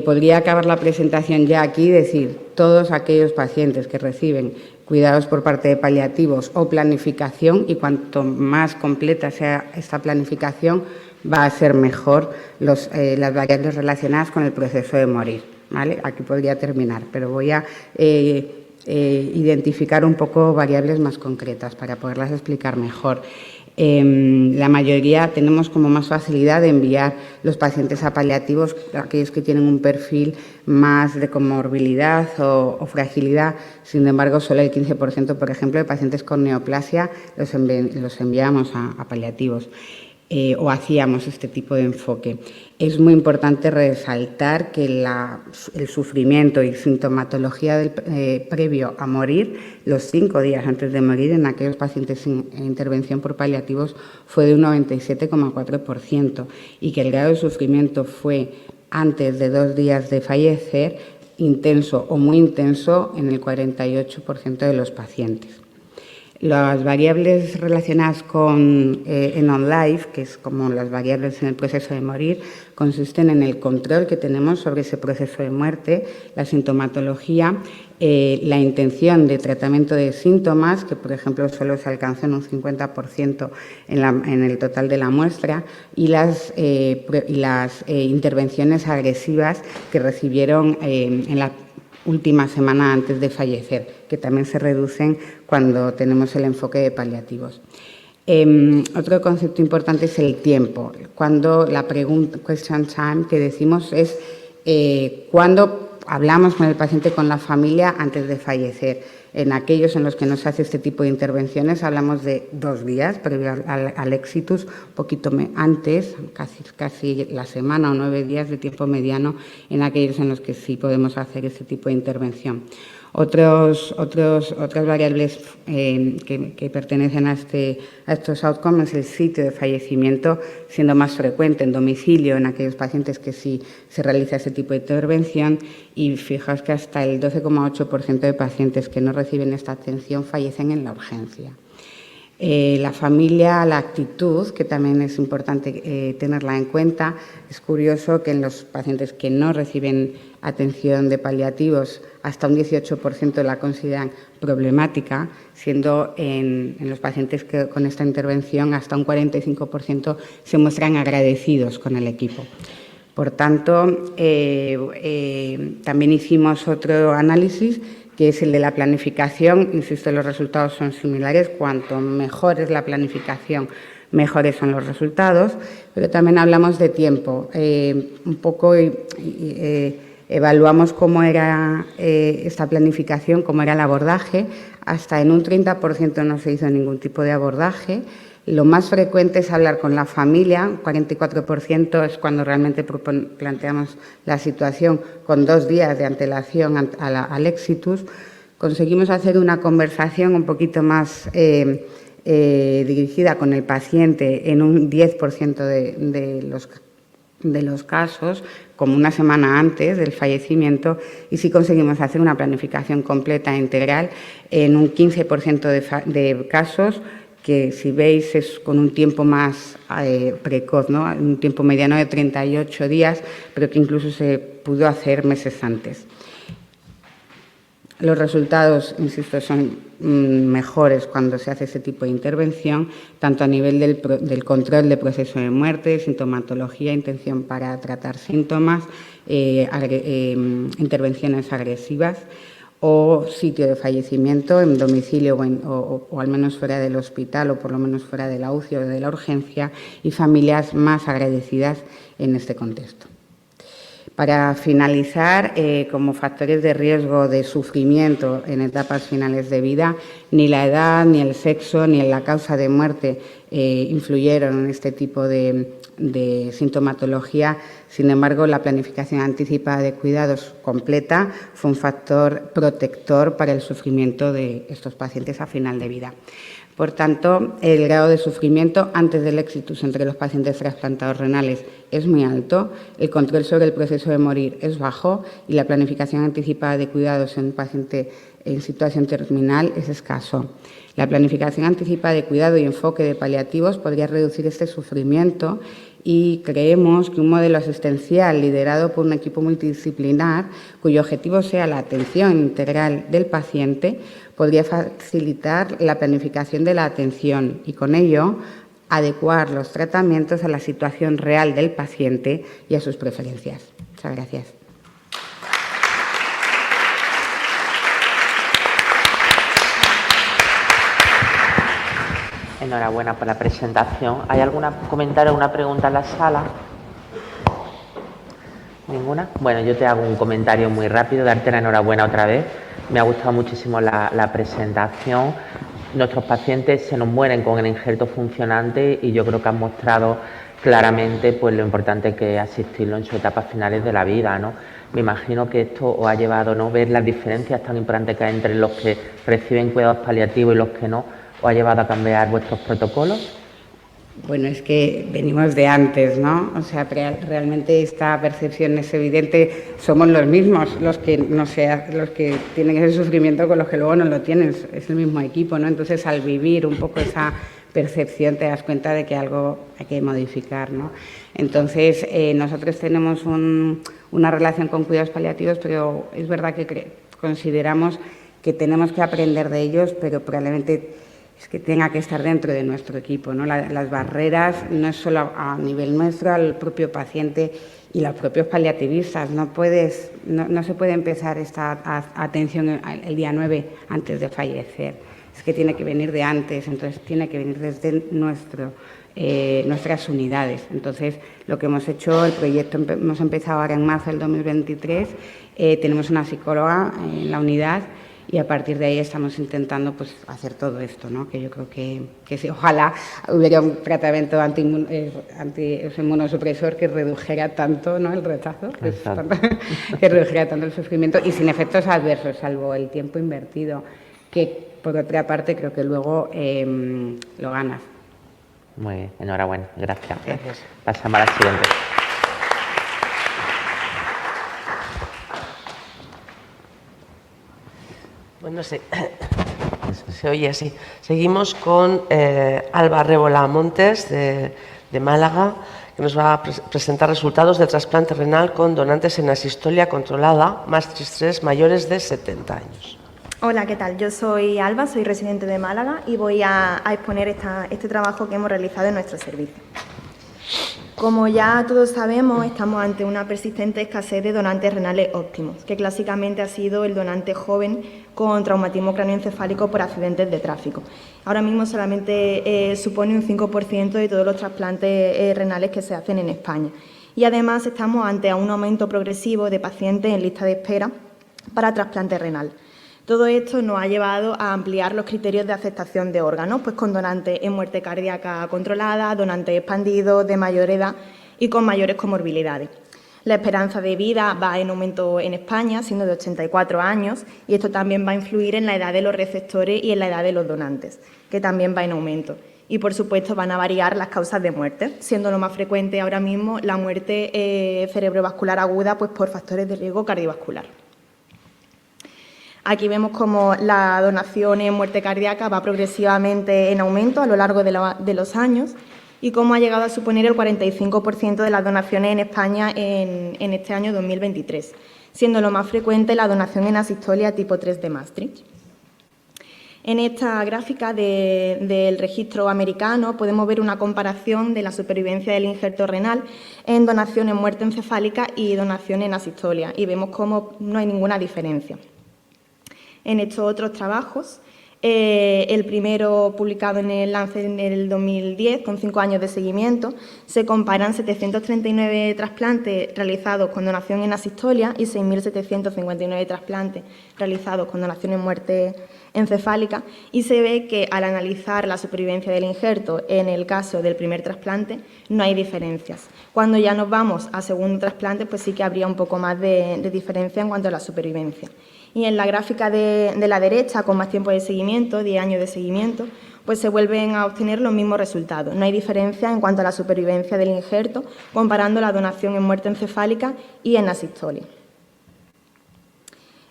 S7: Podría acabar la presentación ya aquí y decir: todos aquellos pacientes que reciben cuidados por parte de paliativos o planificación, y cuanto más completa sea esta planificación, va a ser mejor las variables relacionadas con el proceso de morir, ¿vale? Aquí podría terminar, pero voy a identificar un poco variables más concretas para poderlas explicar mejor. La mayoría tenemos como más facilidad de enviar los pacientes a paliativos, aquellos que tienen un perfil más de comorbilidad o fragilidad. Sin embargo, solo el 15%, por ejemplo, de pacientes con neoplasia los enviamos a paliativos. o hacíamos este tipo de enfoque. Es muy importante resaltar que el sufrimiento y sintomatología previo a morir, los 5 días antes de morir, en aquellos pacientes sin intervención por paliativos fue de un 97,4%, y que el grado de sufrimiento fue antes de 2 días de fallecer intenso o muy intenso en el 48% de los pacientes. Las variables relacionadas con end-of-life, que es como las variables en el proceso de morir, consisten en el control que tenemos sobre ese proceso de muerte, la sintomatología, la intención de tratamiento de síntomas, que por ejemplo solo se alcanzó en un 50% en el total de la muestra, y las intervenciones agresivas que recibieron en la última semana antes de fallecer, que también se reducen cuando tenemos el enfoque de paliativos. Otro concepto importante es el tiempo. Cuando la pregunta, question time, que decimos es cuando hablamos con el paciente, con la familia, antes de fallecer. En aquellos en los que nos hace este tipo de intervenciones hablamos de 2 días previo al exitus, un poquito antes, casi la semana o 9 días de tiempo mediano en aquellos en los que sí podemos hacer este tipo de intervención. Otras variables que pertenecen a estos outcomes es el sitio de fallecimiento, siendo más frecuente en domicilio en aquellos pacientes que sí se realiza ese tipo de intervención, y fijaos que hasta el 12,8% de pacientes que no reciben esta atención fallecen en la urgencia. La familia, la actitud, que también es importante tenerla en cuenta. Es curioso que en los pacientes que no reciben atención de paliativos, hasta un 18% la consideran problemática, siendo en los pacientes que con esta intervención hasta un 45% se muestran agradecidos con el equipo. Por tanto, también hicimos otro análisis, que es el de la planificación. Insisto, los resultados son similares. Cuanto mejor es la planificación, mejores son los resultados, pero también hablamos de tiempo. Un poco evaluamos cómo era esta planificación, cómo era el abordaje. Hasta en un 30% no se hizo ningún tipo de abordaje. Lo más frecuente es hablar con la familia, 44% es cuando realmente planteamos la situación con 2 días de antelación al exitus. Conseguimos hacer una conversación un poquito más dirigida con el paciente en un 10% de los casos, como una semana antes del fallecimiento, y sí conseguimos hacer una planificación completa e integral en un 15% de casos, que si veis es con un tiempo más precoz, ¿no? Un tiempo mediano de 38 días, pero que incluso se pudo hacer meses antes. Los resultados, insisto, son mejores cuando se hace este tipo de intervención, tanto a nivel del control de proceso de muerte, sintomatología, intención para tratar síntomas, intervenciones agresivas, o sitio de fallecimiento en domicilio o al menos fuera del hospital, o por lo menos fuera de la UCI o de la urgencia, y familias más agradecidas en este contexto. Para finalizar, como factores de riesgo de sufrimiento en etapas finales de vida, ni la edad, ni el sexo, ni la causa de muerte influyeron en este tipo de sintomatología. Sin embargo, la planificación anticipada de cuidados completa fue un factor protector para el sufrimiento de estos pacientes a final de vida. Por tanto, el grado de sufrimiento antes del exitus entre los pacientes trasplantados renales es muy alto, el control sobre el proceso de morir es bajo y la planificación anticipada de cuidados en un paciente en situación terminal es escaso. La planificación anticipada de cuidado y enfoque de paliativos podría reducir este sufrimiento, y creemos que un modelo asistencial liderado por un equipo multidisciplinar, cuyo objetivo sea la atención integral del paciente, podría facilitar la planificación de la atención y, con ello, adecuar los tratamientos a la situación real del paciente y a sus preferencias. Muchas gracias.
S3: Enhorabuena por la presentación. ¿Hay algún comentario o una pregunta en la sala? ¿Ninguna? Bueno, yo te hago un comentario muy rápido, darte la enhorabuena otra vez. Me ha gustado muchísimo la presentación. Nuestros pacientes se nos mueren con el injerto funcionante y yo creo que han mostrado claramente pues, lo importante que es asistirlo en sus etapas finales de la vida, ¿no? Me imagino que esto os ha llevado, ¿no?, ver las diferencias tan importantes que hay entre los que reciben cuidados paliativos y los que no, os ha llevado a cambiar vuestros protocolos.
S7: Bueno, es que venimos de antes, ¿no? O sea, realmente esta percepción es evidente. Somos los mismos los que los que tienen ese sufrimiento con los que luego no lo tienen. Es el mismo equipo, ¿no? Entonces, al vivir un poco esa percepción, te das cuenta de que algo hay que modificar, ¿no? Entonces, nosotros tenemos una relación con cuidados paliativos, pero es verdad que consideramos que tenemos que aprender de ellos, pero probablemente es que tenga que estar dentro de nuestro equipo, ¿no? Las barreras no es solo a nivel nuestro, al propio paciente y los propios paliativistas. No se puede empezar esta atención el día 9 antes de fallecer. Es que tiene que venir de antes, entonces tiene que venir desde nuestras unidades. Entonces, lo que hemos hecho, el proyecto hemos empezado ahora en marzo del 2023, tenemos una psicóloga en la unidad y a partir de ahí estamos intentando pues, hacer todo esto, ¿no? Que yo creo que sí, ojalá hubiera un tratamiento inmunosupresor que redujera tanto, ¿no?, el rechazo, que redujera tanto el sufrimiento y sin efectos adversos, salvo el tiempo invertido, que por otra parte creo que luego lo ganas.
S3: Muy bien, enhorabuena, gracias.
S1: Gracias.
S3: Pasamos a la siguiente.
S1: Bueno, se oye así. Seguimos con Alba Rébola Montes, de Málaga, que nos va a presentar resultados del trasplante renal con donantes en asistolia controlada, MASTRIS-3, mayores de 70 años.
S8: Hola, ¿qué tal? Yo soy Alba, soy residente de Málaga y voy a exponer este trabajo que hemos realizado en nuestro servicio. Como ya todos sabemos, estamos ante una persistente escasez de donantes renales óptimos, que clásicamente ha sido el donante joven con traumatismo cráneoencefálico por accidentes de tráfico. Ahora mismo solamente supone un 5% de todos los trasplantes renales que se hacen en España. Y además estamos ante un aumento progresivo de pacientes en lista de espera para trasplante renal. Todo esto nos ha llevado a ampliar los criterios de aceptación de órganos, pues con donantes en muerte cardíaca controlada, donantes expandidos de mayor edad y con mayores comorbilidades. La esperanza de vida va en aumento en España, siendo de 84 años, y esto también va a influir en la edad de los receptores y en la edad de los donantes, que también va en aumento. Y, por supuesto, van a variar las causas de muerte, siendo lo más frecuente ahora mismo la muerte cerebrovascular aguda pues por factores de riesgo cardiovascular. Aquí vemos cómo la donación en muerte cardíaca va progresivamente en aumento a lo largo de los años y cómo ha llegado a suponer el 45% de las donaciones en España en este año 2023, siendo lo más frecuente la donación en asistolia tipo 3 de Maastricht. En esta gráfica del registro americano podemos ver una comparación de la supervivencia del injerto renal en donación en muerte encefálica y donación en asistolia y vemos cómo no hay ninguna diferencia. En estos otros trabajos, el primero publicado en el Lancet en el 2010, con 5 años de seguimiento, se comparan 739 trasplantes realizados con donación en asistolia y 6.759 trasplantes realizados con donación en muerte encefálica y se ve que al analizar la supervivencia del injerto en el caso del primer trasplante no hay diferencias. Cuando ya nos vamos a segundo trasplante, pues sí que habría un poco más de diferencia en cuanto a la supervivencia. Y en la gráfica de la derecha, con más tiempo de seguimiento, 10 años de seguimiento, pues se vuelven a obtener los mismos resultados. No hay diferencia en cuanto a la supervivencia del injerto, comparando la donación en muerte encefálica y en asistolia.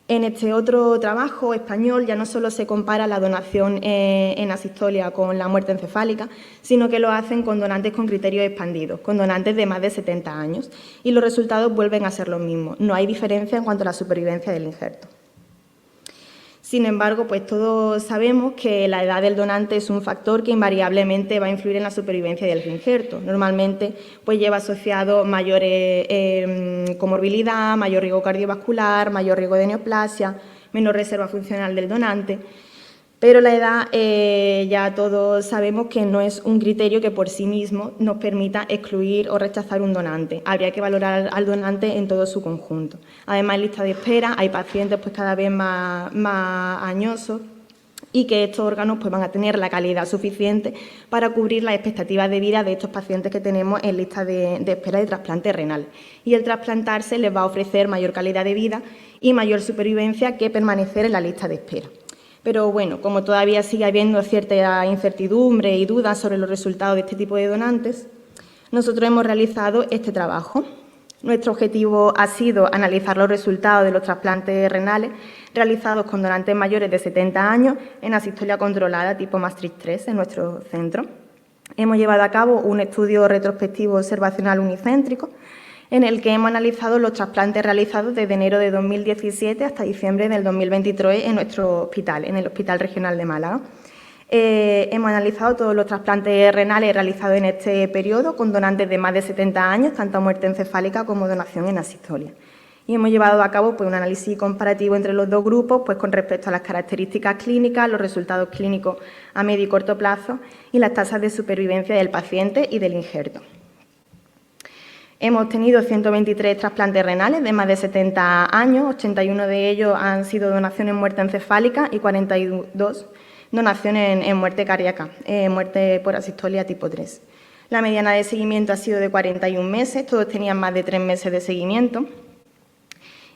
S8: En este otro trabajo español ya no solo se compara la donación en asistolia con la muerte encefálica, sino que lo hacen con donantes con criterios expandidos, con donantes de más de 70 años, y los resultados vuelven a ser los mismos. No hay diferencia en cuanto a la supervivencia del injerto. Sin embargo, pues todos sabemos que la edad del donante es un factor que invariablemente va a influir en la supervivencia del injerto. Normalmente pues lleva asociado mayor comorbilidad, mayor riesgo cardiovascular, mayor riesgo de neoplasia, menor reserva funcional del donante. Pero la edad ya todos sabemos que no es un criterio que por sí mismo nos permita excluir o rechazar un donante. Habría que valorar al donante en todo su conjunto. Además, en lista de espera hay pacientes pues cada vez más añosos y que estos órganos pues, van a tener la calidad suficiente para cubrir las expectativas de vida de estos pacientes que tenemos en lista de espera de trasplante renal. Y el trasplantarse les va a ofrecer mayor calidad de vida y mayor supervivencia que permanecer en la lista de espera. Pero bueno, como todavía sigue habiendo cierta incertidumbre y dudas sobre los resultados de este tipo de donantes, nosotros hemos realizado este trabajo. Nuestro objetivo ha sido analizar los resultados de los trasplantes renales realizados con donantes mayores de 70 años en asistolia controlada tipo Maastricht 3 en nuestro centro. Hemos llevado a cabo un estudio retrospectivo observacional unicéntrico en el que hemos analizado los trasplantes realizados desde enero de 2017 hasta diciembre del 2023 en nuestro hospital, en el Hospital Regional de Málaga. Hemos analizado todos los trasplantes renales realizados en este periodo con donantes de más de 70 años, tanto a muerte encefálica como donación en asistolia. Y hemos llevado a cabo un análisis comparativo entre los dos grupos con respecto a las características clínicas, los resultados clínicos a medio y corto plazo y las tasas de supervivencia del paciente y del injerto. Hemos tenido 123 trasplantes renales de más de 70 años, 81 de ellos han sido donaciones en muerte encefálica y 42 donaciones en muerte cardíaca, muerte por asistolia tipo 3. La mediana de seguimiento ha sido de 41 meses, todos tenían más de 3 meses de seguimiento.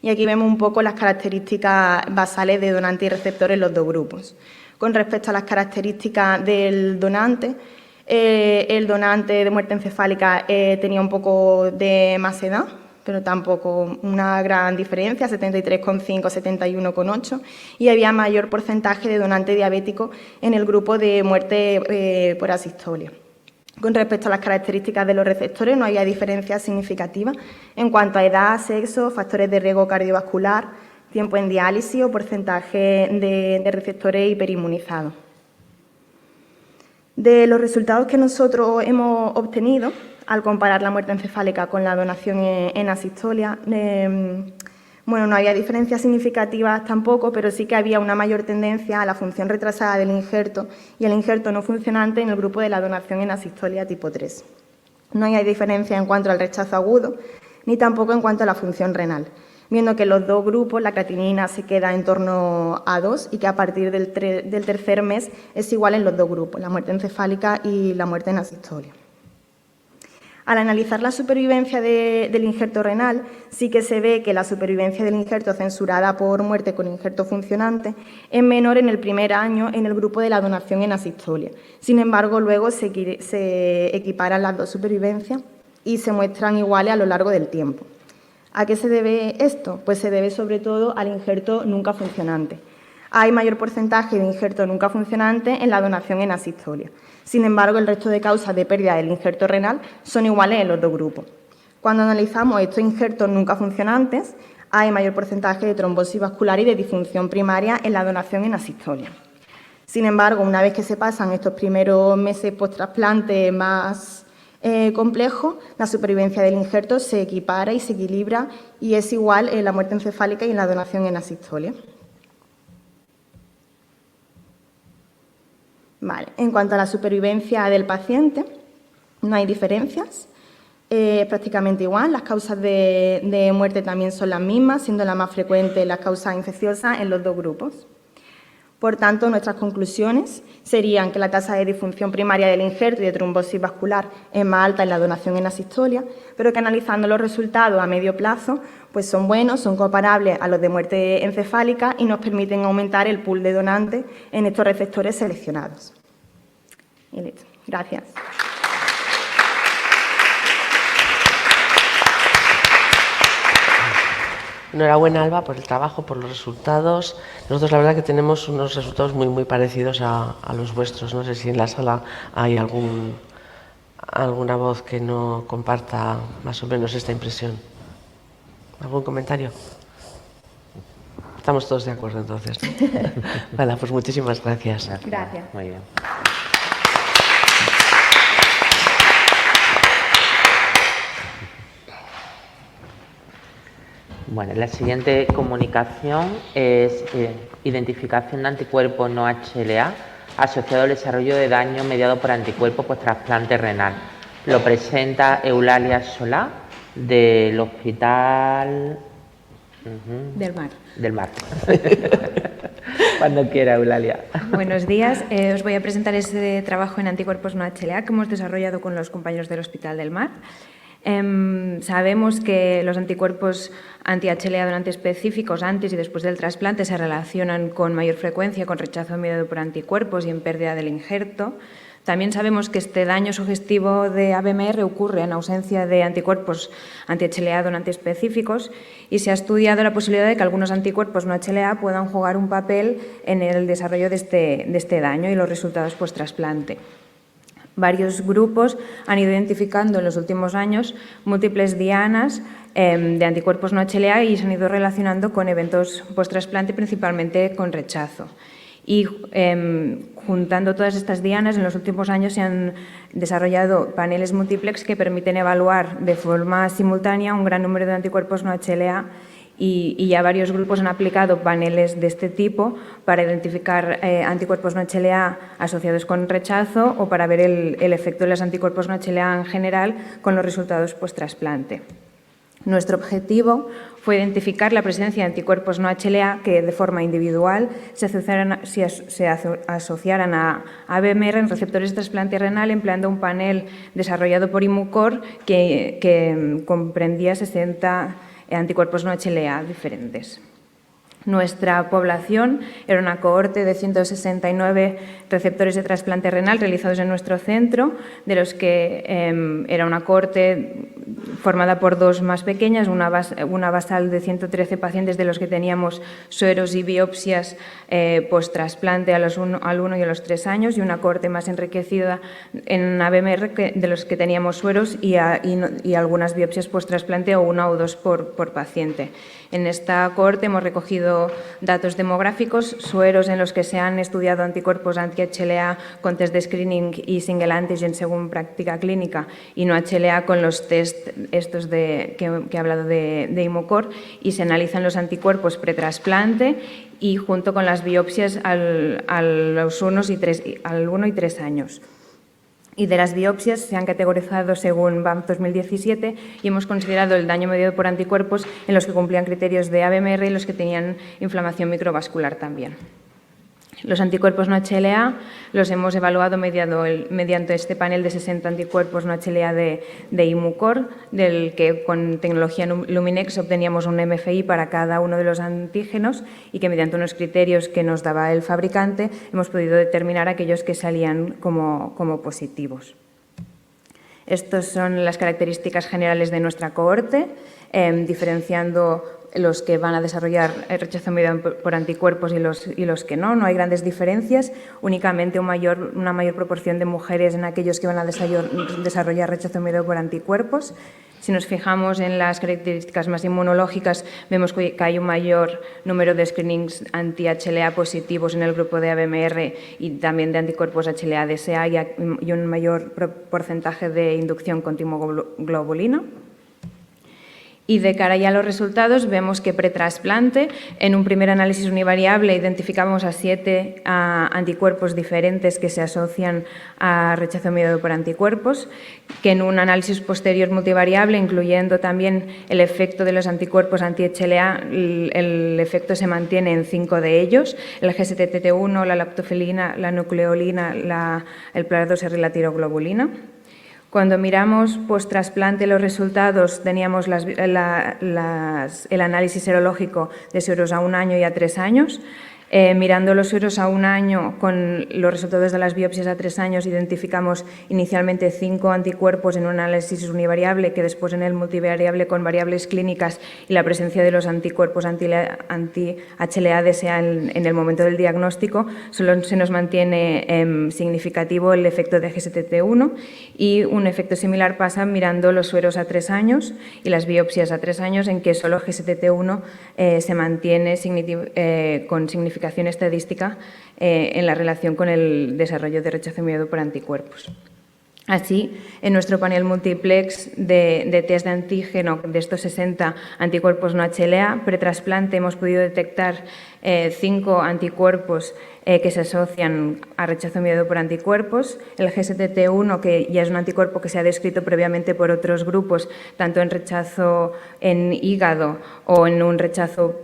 S8: Y aquí vemos un poco las características basales de donante y receptor en los dos grupos. Con respecto a las características del donante, el donante de muerte encefálica tenía un poco de más edad, pero tampoco una gran diferencia, 73,5, 71,8, y había mayor porcentaje de donante diabético en el grupo de muerte por asistolia. Con respecto a las características de los receptores, no había diferencias significativas en cuanto a edad, sexo, factores de riesgo cardiovascular, tiempo en diálisis o porcentaje de receptores hiperinmunizados. De los resultados que nosotros hemos obtenido al comparar la muerte encefálica con la donación en asistolia, no había diferencias significativas tampoco, pero sí que había una mayor tendencia a la función retrasada del injerto y el injerto no funcionante en el grupo de la donación en asistolia tipo 3. No hay diferencia en cuanto al rechazo agudo, ni tampoco en cuanto a la función renal, viendo que en los dos grupos la creatinina se queda en torno a 2 y que a partir del tercer mes es igual en los dos grupos, la muerte encefálica y la muerte en asistolia. Al analizar la supervivencia del injerto renal, sí que se ve que la supervivencia del injerto censurada por muerte con injerto funcionante es menor en el primer año en el grupo de la donación en asistolia. Sin embargo, luego se equiparan las dos supervivencias y se muestran iguales a lo largo del tiempo. ¿A qué se debe esto? Pues se debe sobre todo al injerto nunca funcionante. Hay mayor porcentaje de injerto nunca funcionante en la donación en asistolia. Sin embargo, el resto de causas de pérdida del injerto renal son iguales en los dos grupos. Cuando analizamos estos injertos nunca funcionantes, hay mayor porcentaje de trombosis vascular y de disfunción primaria en la donación en asistolia. Sin embargo, una vez que se pasan estos primeros meses post-trasplante más complejos, la supervivencia del injerto se equipara y se equilibra y es igual en la muerte encefálica y en la donación en asistolia. Vale. En cuanto a la supervivencia del paciente, no hay diferencias, es prácticamente igual. Las causas de muerte también son las mismas, siendo la más frecuente las causas infecciosas en los dos grupos. Por tanto, nuestras conclusiones serían que la tasa de disfunción primaria del injerto y de trombosis vascular es más alta en la donación en asistolia, pero que analizando los resultados a medio plazo, pues son buenos, son comparables a los de muerte encefálica y nos permiten aumentar el pool de donantes en estos receptores seleccionados. Y listo. Gracias.
S1: Enhorabuena, Alba, por el trabajo, por los resultados. Nosotros la verdad que tenemos unos resultados muy parecidos a los vuestros. No sé si en la sala hay alguna voz que no comparta más o menos esta impresión. ¿Algún comentario? Estamos todos de acuerdo entonces. Vale, pues muchísimas gracias.
S8: Gracias.
S3: Muy bien. Bueno, la siguiente comunicación es identificación de anticuerpos no HLA asociado al desarrollo de daño mediado por anticuerpos por trasplante renal. Lo presenta Eulalia Solá del Hospital
S9: Del mar.
S3: Del mar. Cuando quiera, Eulalia.
S9: Buenos días. Os voy a presentar este trabajo en anticuerpos no HLA que hemos desarrollado con los compañeros del Hospital del Mar. Sabemos que los anticuerpos anti-HLA donante específicos antes y después del trasplante se relacionan con mayor frecuencia con rechazo mediado por anticuerpos y en pérdida del injerto. También sabemos que este daño sugestivo de ABMR ocurre en ausencia de anticuerpos anti-HLA donante específicos y se ha estudiado la posibilidad de que algunos anticuerpos no HLA puedan jugar un papel en el desarrollo de este daño y los resultados post-trasplante. Varios grupos han ido identificando en los últimos años múltiples dianas de anticuerpos no HLA y se han ido relacionando con eventos post-trasplante, principalmente con rechazo. Y juntando todas estas dianas, en los últimos años se han desarrollado paneles multiplex que permiten evaluar de forma simultánea un gran número de anticuerpos no HLA y ya varios grupos han aplicado paneles de este tipo para identificar anticuerpos no HLA asociados con rechazo o para ver el efecto de los anticuerpos no HLA en general con los resultados post-trasplante. Nuestro objetivo fue identificar la presencia de anticuerpos no HLA que de forma individual se asociaran a ABMR en receptores de trasplante renal empleando un panel desarrollado por Immucor que comprendía 60 anticuerpos no HLA diferentes. Nuestra población era una cohorte de 169 receptores de trasplante renal realizados en nuestro centro, de los que era una cohorte formada por dos más pequeñas, una basal de 113 pacientes de los que teníamos sueros y biopsias post-trasplante al 1 y a los 3 años y una cohorte más enriquecida en ABMR de los que teníamos sueros y algunas biopsias post-trasplante o 1 o 2 por paciente. En esta cohorte hemos recogido datos demográficos, sueros en los que se han estudiado anticuerpos anti-HLA con test de screening y single antigen según práctica clínica y no HLA con los test estos que he hablado de Immucor y se analizan los anticuerpos pretrasplante y junto con las biopsias al 1 y 3 años. Y de las biopsias se han categorizado según BAMF 2017 y hemos considerado el daño mediado por anticuerpos en los que cumplían criterios de ABMR y los que tenían inflamación microvascular también. Los anticuerpos no HLA los hemos evaluado mediante este panel de 60 anticuerpos no HLA de Immucor, del que con tecnología Luminex obteníamos un MFI para cada uno de los antígenos y que mediante unos criterios que nos daba el fabricante hemos podido determinar aquellos que salían como positivos. Estas son las características generales de nuestra cohorte, diferenciando los que van a desarrollar rechazo mediado por anticuerpos y los que no. No hay grandes diferencias, únicamente una mayor proporción de mujeres en aquellos que van a desarrollar rechazo mediado por anticuerpos. Si nos fijamos en las características más inmunológicas, vemos que hay un mayor número de screenings anti-HLA positivos en el grupo de ABMR y también de anticuerpos HLA-DSA y un mayor porcentaje de inducción con timoglobulina. Y de cara ya a los resultados, vemos que pretrasplante, en un primer análisis univariable, identificamos a 7 anticuerpos diferentes que se asocian a rechazo mediado por anticuerpos, que en un análisis posterior multivariable, incluyendo también el efecto de los anticuerpos anti-HLA, el efecto se mantiene en 5 de ellos, el GSTT1, la lactoferrina, la nucleolina, el PLAR2R y la tiroglobulina. Cuando miramos post-trasplante los resultados, teníamos el análisis serológico de sueros a 1 año y a 3 años. Mirando los sueros a 1 año con los resultados de las biopsias a 3 años, identificamos inicialmente 5 anticuerpos en un análisis univariable que después en el multivariable con variables clínicas y la presencia de los anticuerpos anti-HLA-DSA en el momento del diagnóstico, solo se nos mantiene significativo el efecto de GSTT1 y un efecto similar pasa mirando los sueros a 3 años y las biopsias a 3 años en que solo GSTT1 se mantiene con significación estadística en la relación con el desarrollo de rechazo mediado por anticuerpos. Así, en nuestro panel multiplex de test de antígeno de estos 60 anticuerpos no HLA, pretrasplante hemos podido detectar 5 anticuerpos que se asocian a rechazo mediado por anticuerpos. El GSTT1, que ya es un anticuerpo que se ha descrito previamente por otros grupos, tanto en rechazo en hígado o en rechazo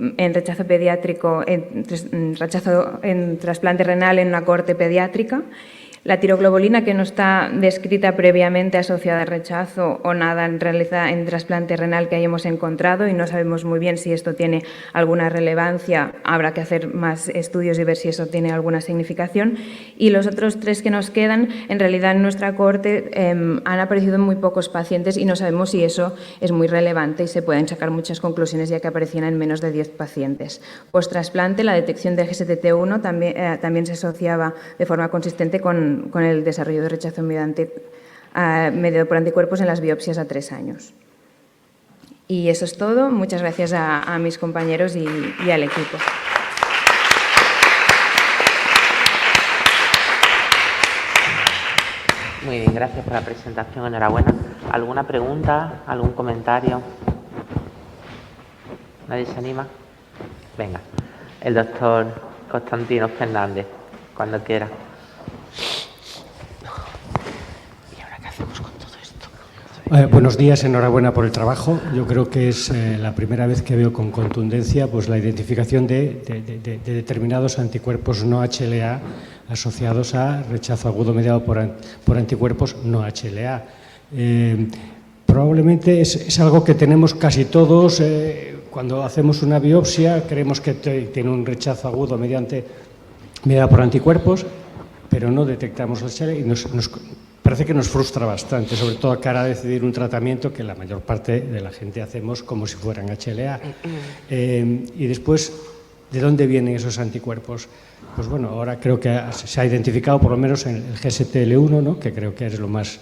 S9: pediátrico, en trasplante renal en una cohorte pediátrica. La tiroglobulina, que no está descrita previamente asociada a rechazo o nada en realidad en trasplante renal que hayamos encontrado y no sabemos muy bien si esto tiene alguna relevancia. Habrá que hacer más estudios y ver si eso tiene alguna significación. Y los otros 3 que nos quedan, en realidad en nuestra cohorte han aparecido en muy pocos pacientes y no sabemos si eso es muy relevante y se pueden sacar muchas conclusiones ya que aparecían en menos de 10 pacientes. Post-trasplante, la detección de GSTT1 también se asociaba de forma consistente con el desarrollo de rechazo mediado por anticuerpos en las biopsias a 3 años. Y eso es todo. Muchas gracias a mis compañeros y al equipo.
S3: Muy bien, gracias por la presentación. Enhorabuena. ¿Alguna pregunta? ¿Algún comentario? ¿Nadie se anima? Venga, el doctor Constantino Fernández, cuando quiera.
S10: Buenos días, enhorabuena por el trabajo. Yo creo que es la primera vez que veo con contundencia pues, la identificación de determinados anticuerpos no HLA asociados a rechazo agudo mediado por anticuerpos no HLA. Probablemente es algo que tenemos casi todos. Cuando hacemos una biopsia creemos que tiene un rechazo agudo mediado por anticuerpos, pero no detectamos HLA y parece que nos frustra bastante, sobre todo a cara de decidir un tratamiento que la mayor parte de la gente hacemos como si fueran HLA. Y después, ¿de dónde vienen esos anticuerpos? Pues bueno, ahora creo que se ha identificado por lo menos en el GSTL1, ¿no? Que creo que es lo más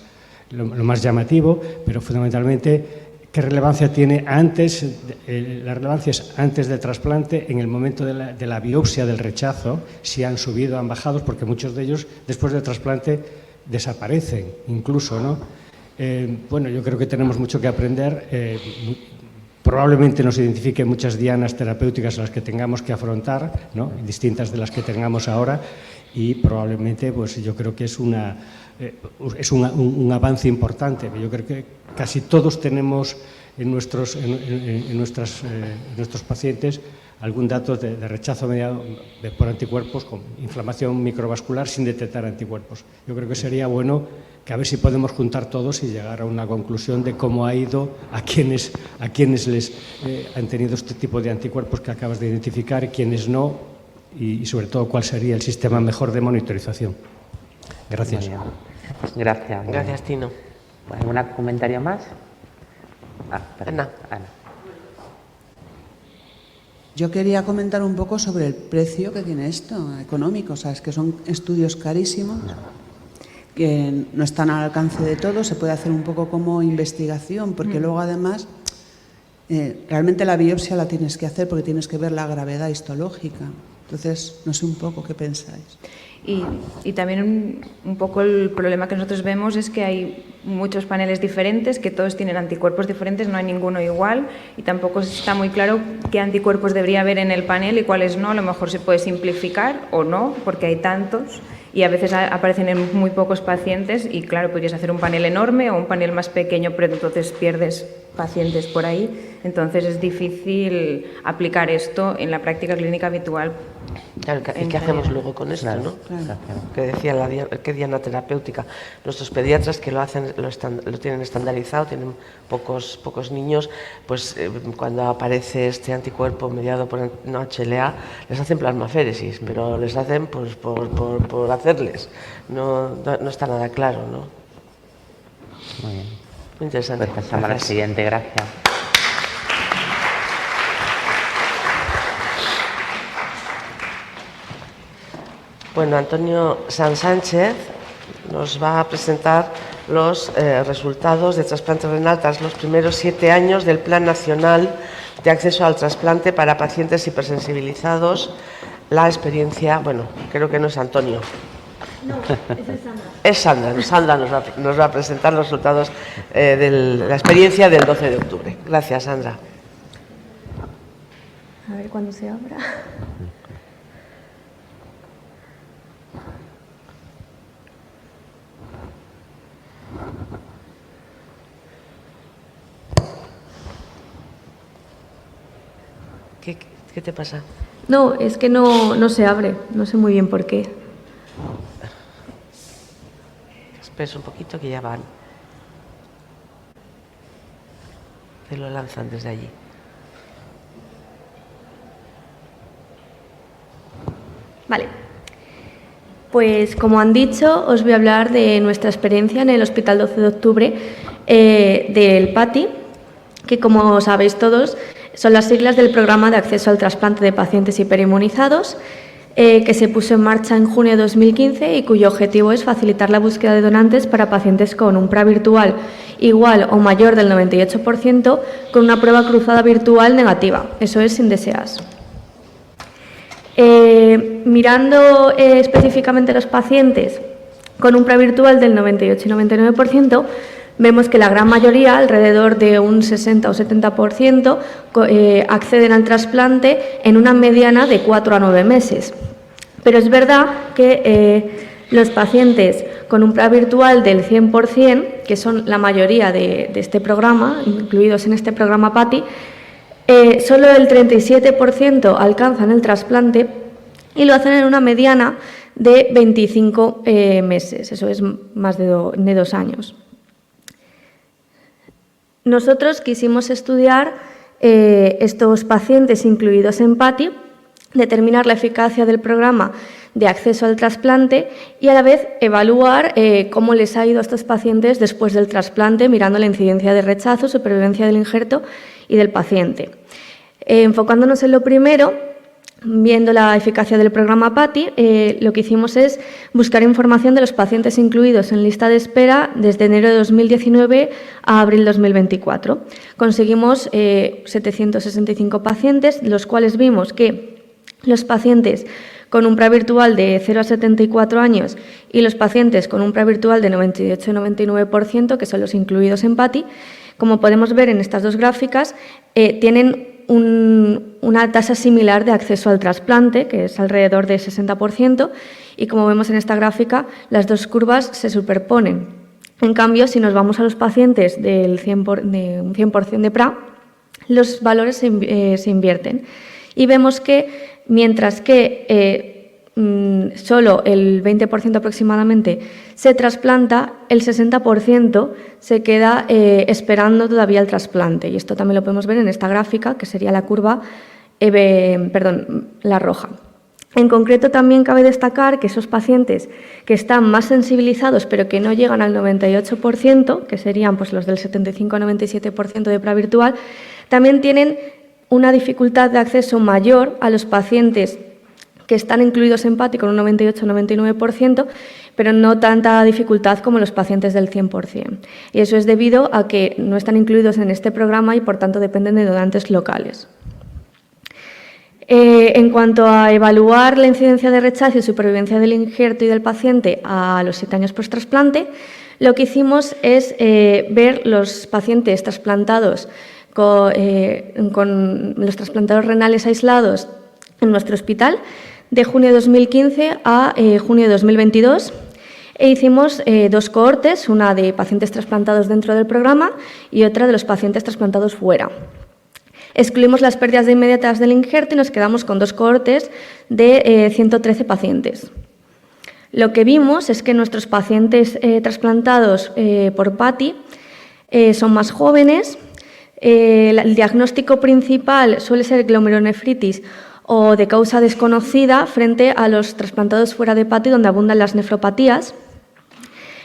S10: llamativo, pero fundamentalmente, ¿qué relevancia tiene antes? La relevancia es antes del trasplante, en el momento de la biopsia del rechazo, si han subido, han bajado, porque muchos de ellos después del trasplante desaparecen incluso, ¿no? Bueno, yo creo que tenemos mucho que aprender. Probablemente nos identifiquen muchas dianas terapéuticas a las que tengamos que afrontar, ¿no? Distintas de las que tengamos ahora, y probablemente pues yo creo que es un avance importante. Yo creo que casi todos tenemos en nuestros pacientes algún dato de rechazo mediado por anticuerpos con inflamación microvascular sin detectar anticuerpos. Yo creo que sería bueno que a ver si podemos juntar todos y llegar a una conclusión de cómo ha ido a quienes les han tenido este tipo de anticuerpos que acabas de identificar y quienes no, y sobre todo cuál sería el sistema mejor de monitorización. Gracias.
S3: Gracias.
S1: Gracias, Tino.
S3: ¿Algún comentario más?
S1: Ana.
S11: Yo quería comentar un poco sobre el precio que tiene esto, económico. Sabes que son estudios carísimos, que no están al alcance de todos. Se puede hacer un poco como investigación, porque luego además realmente la biopsia la tienes que hacer porque tienes que ver la gravedad histológica. Entonces, no sé un poco qué pensáis.
S9: Y también un poco el problema que nosotros vemos es que hay muchos paneles diferentes, que todos tienen anticuerpos diferentes, no hay ninguno igual y tampoco está muy claro qué anticuerpos debería haber en el panel y cuáles no. A lo mejor se puede simplificar o no, porque hay tantos y a veces aparecen en muy pocos pacientes y claro, podrías hacer un panel enorme o un panel más pequeño, pero entonces pierdes pacientes por ahí. Entonces es difícil aplicar esto en la práctica clínica habitual.
S1: Claro, ¿y qué hacemos luego con esto,
S3: claro,
S1: no?
S3: Claro.
S1: Que decía qué diana terapéutica. Nuestros pediatras que lo hacen, lo tienen estandarizado, tienen pocos niños, pues cuando aparece este anticuerpo mediado por no HLA, les hacen plasmaféresis, pero les hacen pues por hacerles. No está nada claro, ¿no?
S3: Muy bien.
S1: Muy interesante.
S3: Pues pasamos a la siguiente, gracias.
S1: Bueno, Antonio San Sánchez nos va a presentar los resultados de trasplante renal tras los primeros 7 años del Plan Nacional de Acceso al Trasplante para Pacientes Hipersensibilizados. La experiencia, bueno, creo que no es Antonio.
S12: No, esa es Sandra.
S1: Es Sandra. Sandra nos va a presentar los resultados de la experiencia del 12 de octubre. Gracias, Sandra.
S12: A ver cuándo se abra.
S1: ¿Qué te pasa?
S12: No, es que no se abre. No sé muy bien por qué.
S1: Esperes un poquito que ya van. Te lo lanzan desde allí.
S12: Vale. Pues como han dicho, os voy a hablar de nuestra experiencia en el Hospital 12 de Octubre del PATI, que como sabéis todos son las siglas del Programa de Acceso al Trasplante de Pacientes Hiperinmunizados, que se puso en marcha en junio de 2015 y cuyo objetivo es facilitar la búsqueda de donantes para pacientes con un PRA virtual igual o mayor del 98% con una prueba cruzada virtual negativa, eso es sin DSAs. Mirando específicamente los pacientes con un PRA virtual del 98 y 99%, vemos que la gran mayoría, alrededor de un 60 o 70%, acceden al trasplante en una mediana de 4 a 9 meses. Pero es verdad que los pacientes con un PRA virtual del 100%, que son la mayoría de este programa, incluidos en este programa PATI, solo el 37% alcanzan el trasplante y lo hacen en una mediana de 25 meses, eso es más de 2 años. Nosotros quisimos estudiar estos pacientes incluidos en PATI, determinar la eficacia del programa de acceso al trasplante y a la vez evaluar cómo les ha ido a estos pacientes después del trasplante, mirando la incidencia de rechazo, supervivencia del injerto y del paciente. Enfocándonos en lo primero, viendo la eficacia del programa PATI, lo que hicimos es buscar información de los pacientes incluidos en lista de espera desde enero de 2019 a abril de 2024. Conseguimos 765 pacientes, los cuales vimos que los pacientes con un PRA virtual de 0 a 74 años y los pacientes con un PRA virtual de 98 y 99%, que son los incluidos en PATI, como podemos ver en estas dos gráficas, tienen una tasa similar de acceso al trasplante, que es alrededor del 60%, y como vemos en esta gráfica, las dos curvas se superponen. En cambio, si nos vamos a los pacientes de un 100% de PRA, los valores se invierten. Y vemos que mientras que solo el 20% aproximadamente se trasplanta, el 60% se queda esperando todavía el trasplante. Y esto también lo podemos ver en esta gráfica, que sería la curva, la roja. En concreto, también cabe destacar que esos pacientes que están más sensibilizados pero que no llegan al 98%, que serían pues, los del 75 a 97% de PRA virtual, también tienen una dificultad de acceso mayor a los pacientes que están incluidos en PATI con un 98-99%, pero no tanta dificultad como los pacientes del 100%. Y eso es debido a que no están incluidos en este programa y, por tanto, dependen de donantes locales. En cuanto a evaluar la incidencia de rechazo y supervivencia del injerto y del paciente a los 7 años post-trasplante, lo que hicimos es ver los pacientes trasplantados con los trasplantados renales aislados en nuestro hospital de junio de 2015 a junio de 2022 e hicimos 2 cohortes, una de pacientes trasplantados dentro del programa y otra de los pacientes trasplantados fuera. Excluimos las pérdidas de inmediatas del injerto y nos quedamos con 2 cohortes de 113 pacientes. Lo que vimos es que nuestros pacientes trasplantados por PATI son más jóvenes. El diagnóstico principal suele ser glomerulonefritis o de causa desconocida frente a los trasplantados fuera de PATI, donde abundan las nefropatías.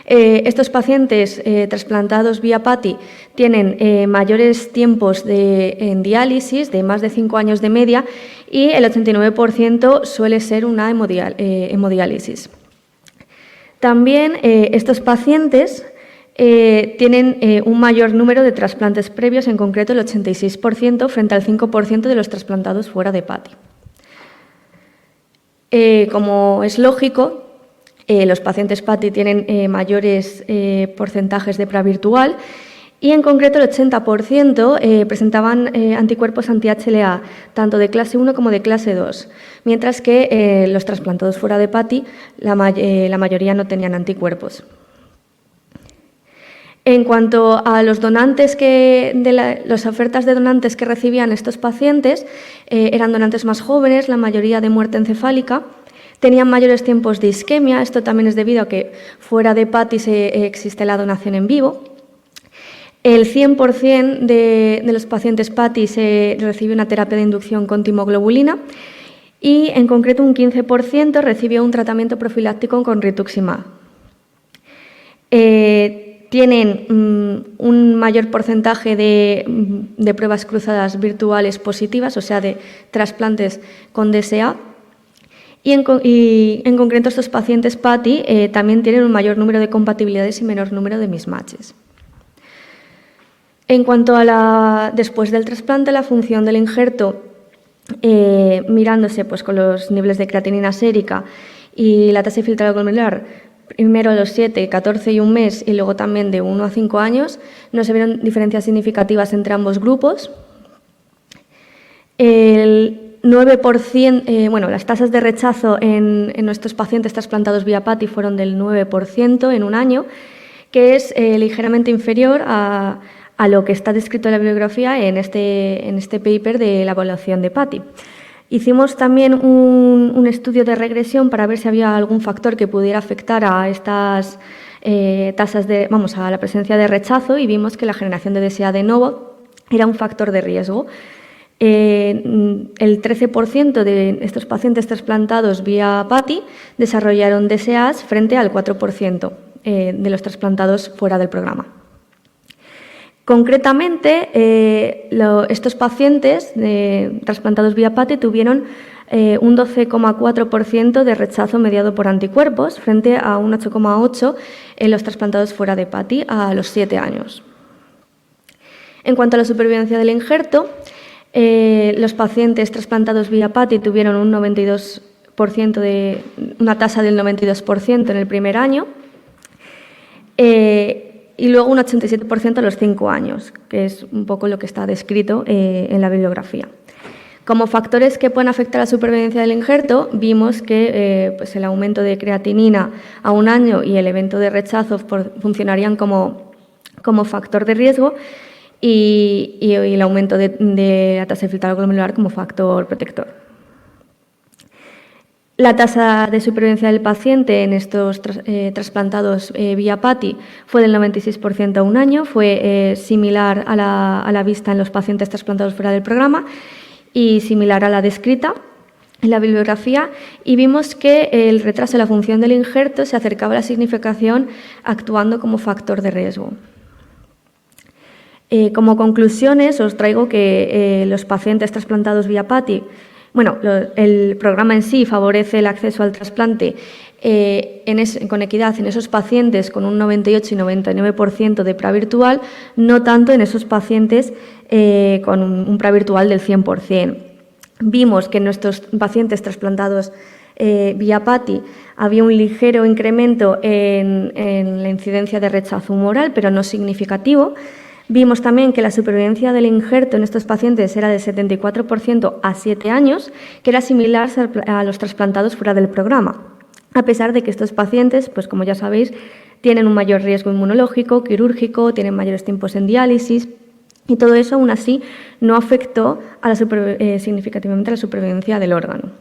S12: Estos pacientes trasplantados vía PATI tienen mayores tiempos en diálisis, de más de 5 años de media, y el 89% suele ser una hemodiálisis. También estos pacientes tienen un mayor número de trasplantes previos, en concreto el 86% frente al 5% de los trasplantados fuera de PATI. Como es lógico, Los pacientes PATI tienen mayores porcentajes de PRA virtual y en concreto el 80% presentaban anticuerpos anti-HLA, tanto de clase 1 como de clase 2, mientras que los trasplantados fuera de PATI, la mayoría no tenían anticuerpos. En cuanto a los donantes las ofertas de donantes que recibían estos pacientes, eran donantes más jóvenes, la mayoría de muerte encefálica, tenían mayores tiempos de isquemia, esto también es debido a que fuera de PATI existe la donación en vivo. El 100% de los pacientes PATI se recibió una terapia de inducción con timoglobulina y en concreto un 15% recibió un tratamiento profiláctico con rituximab. Tienen un mayor porcentaje de pruebas cruzadas virtuales positivas, o sea, de trasplantes con DSA. Y en concreto estos pacientes PATI también tienen un mayor número de compatibilidades y menor número de mismatches. En cuanto a después del trasplante, la función del injerto, mirándose pues, con los niveles de creatinina sérica y la tasa de filtrado glomerular, primero a los 7, 14 y un mes y luego también de 1 a 5 años, no se vieron diferencias significativas entre ambos grupos. El 9%, las tasas de rechazo en nuestros pacientes trasplantados vía PATI fueron del 9% en un año, que es ligeramente inferior a lo que está descrito en la bibliografía en este paper de la evaluación de PATI. Hicimos también un estudio de regresión para ver si había algún factor que pudiera afectar a estas tasas a la presencia de rechazo y vimos que la generación de DSA de novo era un factor de riesgo. El 13% de estos pacientes trasplantados vía PATI desarrollaron DSAs frente al 4% de los trasplantados fuera del programa. Concretamente, estos pacientes trasplantados vía PATI tuvieron un 12,4% de rechazo mediado por anticuerpos frente a un 8,8% en los trasplantados fuera de PATI a los 7 años. En cuanto a la supervivencia del injerto, los pacientes trasplantados vía PATI tuvieron una tasa del 92% en el primer año y luego un 87% a los 5 años, que es un poco lo que está descrito en la bibliografía. Como factores que pueden afectar a la supervivencia del injerto, vimos que pues el aumento de creatinina a un año y el evento de rechazo funcionarían como factor de riesgo y el aumento de la tasa de filtrado glomerular como factor protector. La tasa de supervivencia del paciente en estos trasplantados vía PATI fue del 96% a un año, fue similar a la vista en los pacientes trasplantados fuera del programa y similar a la descrita en la bibliografía, y vimos que el retraso de la función del injerto se acercaba a la significación actuando como factor de riesgo. Como conclusiones os traigo que los pacientes trasplantados vía PATI, el programa en sí favorece el acceso al trasplante con equidad en esos pacientes con un 98 y 99% de PRA virtual, no tanto en esos pacientes con un PRA virtual del 100%. Vimos que en nuestros pacientes trasplantados vía PATI había un ligero incremento en la incidencia de rechazo humoral, pero no significativo. Vimos también que la supervivencia del injerto en estos pacientes era del 74% a 7 años, que era similar a los trasplantados fuera del programa, a pesar de que estos pacientes, pues como ya sabéis, tienen un mayor riesgo inmunológico, quirúrgico, tienen mayores tiempos en diálisis, y todo eso aún así no afectó significativamente a la supervivencia del órgano.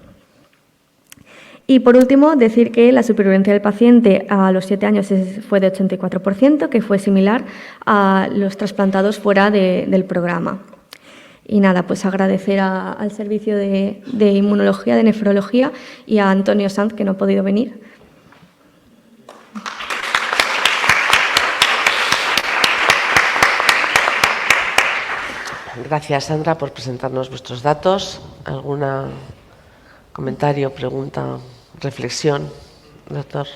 S12: Y por último, decir que la supervivencia del paciente a los 7 años fue de 84%, que fue similar a los trasplantados fuera del programa. Y nada, pues agradecer al servicio de inmunología, de nefrología y a Antonio Sanz, que no ha podido venir.
S1: Gracias, Sandra, por presentarnos vuestros datos. ¿Algún comentario, pregunta, reflexión, doctor?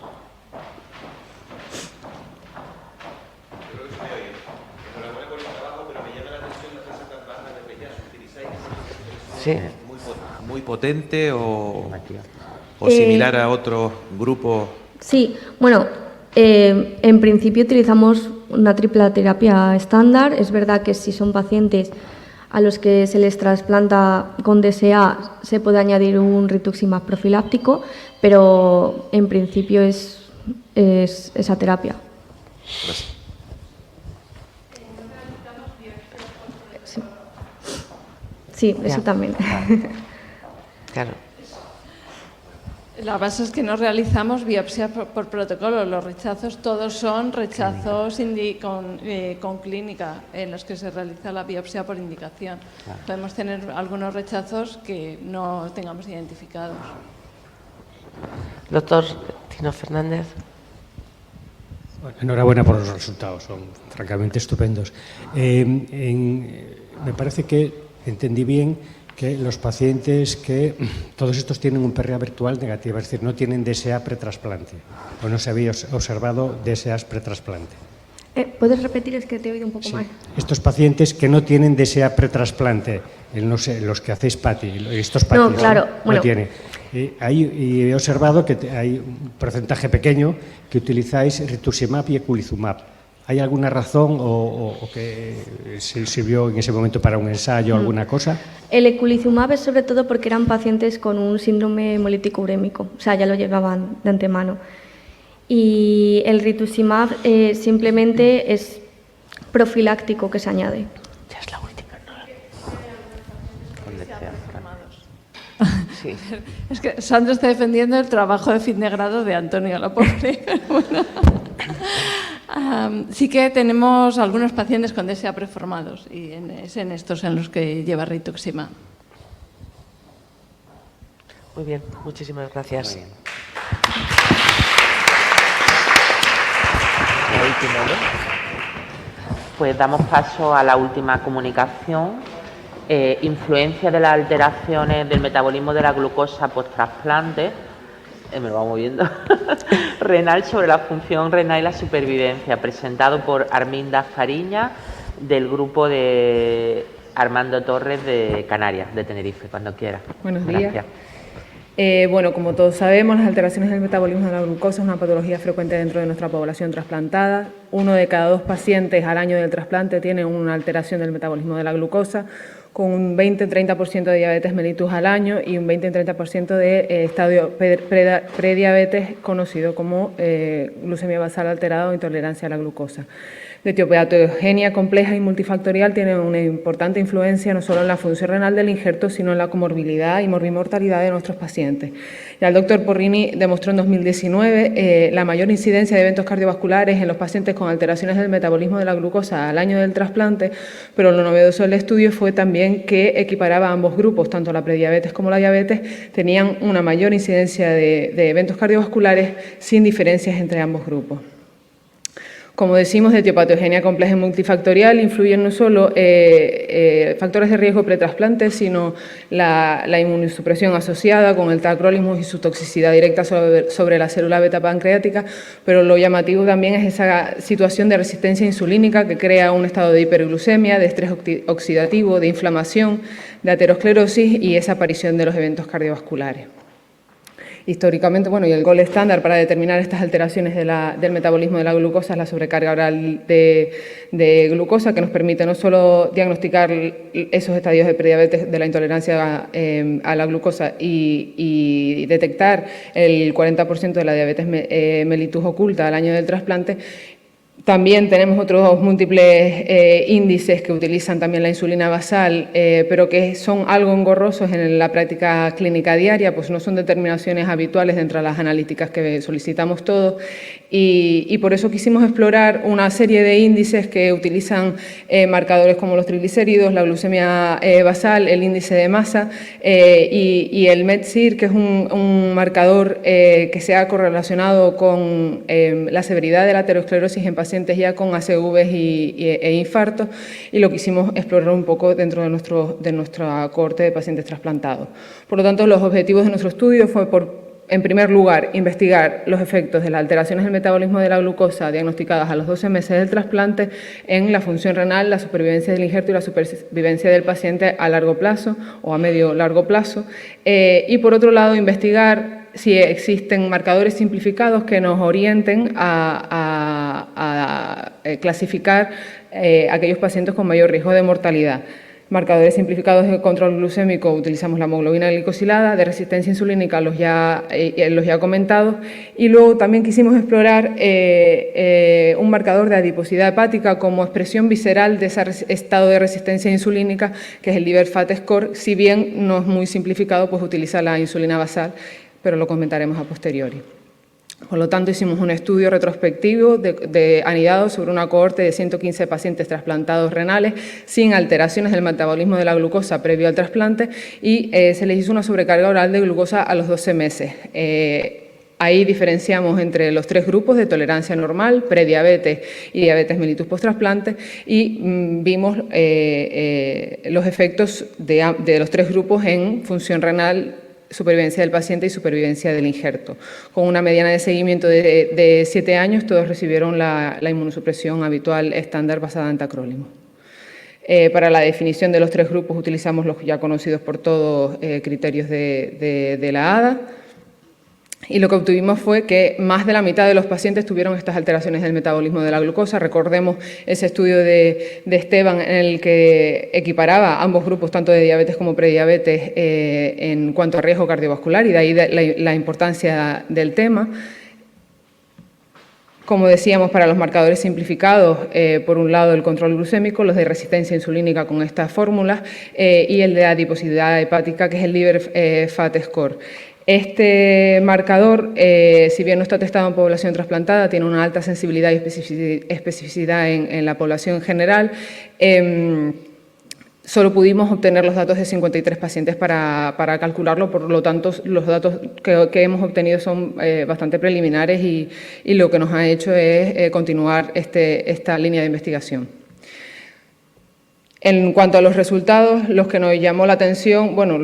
S1: Sí.
S13: Muy potente o similar a otros grupos
S12: Sí, bueno, en principio utilizamos una tripla terapia estándar. Es verdad que si son pacientes a los que se les trasplanta con DSA se puede añadir un rituximab profiláctico, pero en principio es esa terapia.
S5: Gracias.
S12: Sí, eso también.
S1: Claro.
S13: La base es que no realizamos biopsia por protocolo. Los rechazos todos son rechazos con clínica en los que se realiza la biopsia por indicación. Claro. Podemos tener algunos rechazos que no tengamos identificados.
S1: Doctor Tino Fernández.
S10: Bueno, enhorabuena por los resultados, son francamente estupendos. Me parece que entendí bien que los pacientes que todos estos tienen un PRA virtual negativo, es decir, no tienen DSA pretrasplante, o no se había observado DSAs pretrasplante.
S12: ¿Puedes repetir? Es que te he oído un poco mal.
S10: Estos pacientes que no tienen DSA pretrasplante, no sé, los que hacéis PATI, estos PATI,
S12: no, claro,
S10: no tienen. Y he observado que hay un porcentaje pequeño que utilizáis rituximab y eculizumab. ¿Hay alguna razón o que se sirvió en ese momento para un ensayo o alguna cosa?
S12: El eculizumab es sobre todo porque eran pacientes con un síndrome hemolítico urémico, o sea, ya lo llevaban de antemano. Y el rituximab simplemente es profiláctico que se añade.
S1: Ya es la última, ¿no?
S13: Sí. Es que Sandra está defendiendo el trabajo de fin de grado de Antonio, la pobre. Bueno. Sí que tenemos algunos pacientes con DSA preformados y es en estos en los que lleva rituximab.
S1: Muy bien, muchísimas gracias.
S3: Pues damos paso a la última comunicación. Influencia de las alteraciones del metabolismo de la glucosa post-trasplante, me lo va moviendo, renal sobre la función renal y la supervivencia, presentado por Arminda Fariña, del grupo de Armando Torres de Canarias, de Tenerife, cuando quiera.
S14: Buenos días. Bueno, como todos sabemos, las alteraciones del metabolismo de la glucosa es una patología frecuente dentro de nuestra población trasplantada. 1 de cada 2 pacientes al año del trasplante tiene una alteración del metabolismo de la glucosa, con un 20-30% de diabetes mellitus al año y un 20-30% de estadio prediabetes conocido como glucemia basal alterada o intolerancia a la glucosa. La etiopatogenia compleja y multifactorial tiene una importante influencia no solo en la función renal del injerto, sino en la comorbilidad y morbimortalidad de nuestros pacientes. Ya el doctor Porrini demostró en 2019 la mayor incidencia de eventos cardiovasculares en los pacientes con alteraciones del metabolismo de la glucosa al año del trasplante, pero lo novedoso del estudio fue también que equiparaba a ambos grupos, tanto la prediabetes como la diabetes, tenían una mayor incidencia de eventos cardiovasculares sin diferencias entre ambos grupos. Como decimos, de etiopatogenia compleja y multifactorial influyen no solo factores de riesgo pretrasplante, sino la inmunosupresión asociada con el tacrolimus y su toxicidad directa sobre la célula beta pancreática, pero lo llamativo también es esa situación de resistencia insulínica que crea un estado de hiperglucemia, de estrés oxidativo, de inflamación, de aterosclerosis y esa aparición de los eventos cardiovasculares. Históricamente, bueno, y el gol estándar para determinar estas alteraciones del metabolismo de la glucosa es la sobrecarga oral de glucosa, que nos permite no solo diagnosticar esos estadios de prediabetes, de la intolerancia a la glucosa y detectar el 40% de la diabetes mellitus oculta al año del trasplante. También tenemos otros múltiples índices que utilizan también la insulina basal, pero que son algo engorrosos en la práctica clínica diaria, pues no son determinaciones habituales dentro de las analíticas que solicitamos todos, y por eso quisimos explorar una serie de índices que utilizan marcadores como los triglicéridos, la glucemia basal, el índice de masa y el MET-SIR, que es un marcador que se ha correlacionado con la severidad de la aterosclerosis en pacientes ya con ACVs e infartos, y lo quisimos explorar un poco dentro de nuestra cohorte de pacientes trasplantados. Por lo tanto, los objetivos de nuestro estudio fue, en primer lugar, investigar los efectos de las alteraciones del metabolismo de la glucosa diagnosticadas a los 12 meses del trasplante en la función renal, la supervivencia del injerto y la supervivencia del paciente a largo plazo o a medio largo plazo, y por otro lado, investigar si existen marcadores simplificados que nos orienten a clasificar aquellos pacientes con mayor riesgo de mortalidad. Marcadores simplificados de control glucémico, utilizamos la hemoglobina glicosilada, de resistencia insulínica los ya comentados, y luego también quisimos explorar un marcador de adiposidad hepática como expresión visceral de ese estado de resistencia insulínica, que es el Liver Fat Score, si bien no es muy simplificado, pues utiliza la insulina basal, pero lo comentaremos a posteriori. Por lo tanto, hicimos un estudio retrospectivo de anidado sobre una cohorte de 115 pacientes trasplantados renales sin alteraciones del metabolismo de la glucosa previo al trasplante y se les hizo una sobrecarga oral de glucosa a los 12 meses. Ahí diferenciamos entre los 3 grupos de tolerancia normal, prediabetes y diabetes mellitus post-trasplante y vimos los efectos de los 3 grupos en función renal, supervivencia del paciente y supervivencia del injerto. Con una mediana de seguimiento de 7 años, todos recibieron la inmunosupresión habitual estándar basada en tacrolimus. Para la definición de los 3 grupos utilizamos los ya conocidos por todos criterios de la ADA. Y lo que obtuvimos fue que más de la mitad de los pacientes tuvieron estas alteraciones del metabolismo de la glucosa. Recordemos ese estudio de Esteban en el que equiparaba ambos grupos, tanto de diabetes como prediabetes, en cuanto a riesgo cardiovascular, y de ahí la importancia del tema. Como decíamos, para los marcadores simplificados, por un lado el control glucémico, los de resistencia insulínica con estas fórmulas y el de adiposidad hepática, que es el Liver Fat Score. Este marcador, si bien no está testado en población trasplantada, tiene una alta sensibilidad y especificidad en la población general. Solo pudimos obtener los datos de 53 pacientes para calcularlo, por lo tanto los datos que hemos obtenido son bastante preliminares y lo que nos ha hecho es continuar esta línea de investigación. En cuanto a los resultados, los que nos llamó la atención, bueno,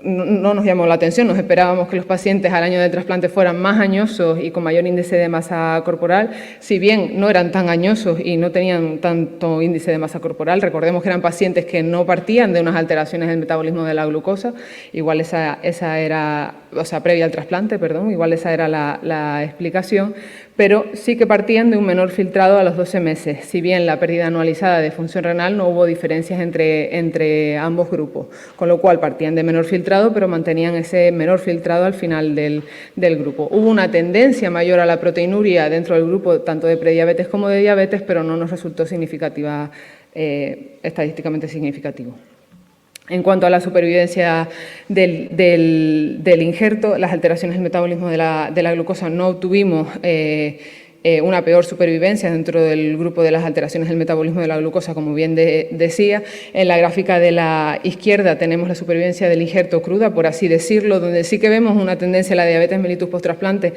S14: no nos llamó la atención, nos esperábamos que los pacientes al año del trasplante fueran más añosos y con mayor índice de masa corporal, si bien no eran tan añosos y no tenían tanto índice de masa corporal. Recordemos que eran pacientes que no partían de unas alteraciones del metabolismo de la glucosa, igual esa era, o sea, previa al trasplante, perdón, igual esa era la explicación, pero sí que partían de un menor filtrado a los 12 meses, si bien la pérdida anualizada de función renal no hubo diferencias entre ambos grupos, con lo cual partían de menor filtrado, pero mantenían ese menor filtrado al final del grupo. Hubo una tendencia mayor a la proteinuria dentro del grupo, tanto de prediabetes como de diabetes, pero no nos resultó significativa, estadísticamente significativo. En cuanto a la supervivencia del injerto, las alteraciones del metabolismo de la glucosa no obtuvimos una peor supervivencia dentro del grupo de las alteraciones del metabolismo de la glucosa, como bien decía. En la gráfica de la izquierda tenemos la supervivencia del injerto cruda, por así decirlo, donde sí que vemos una tendencia a la diabetes mellitus post-trasplante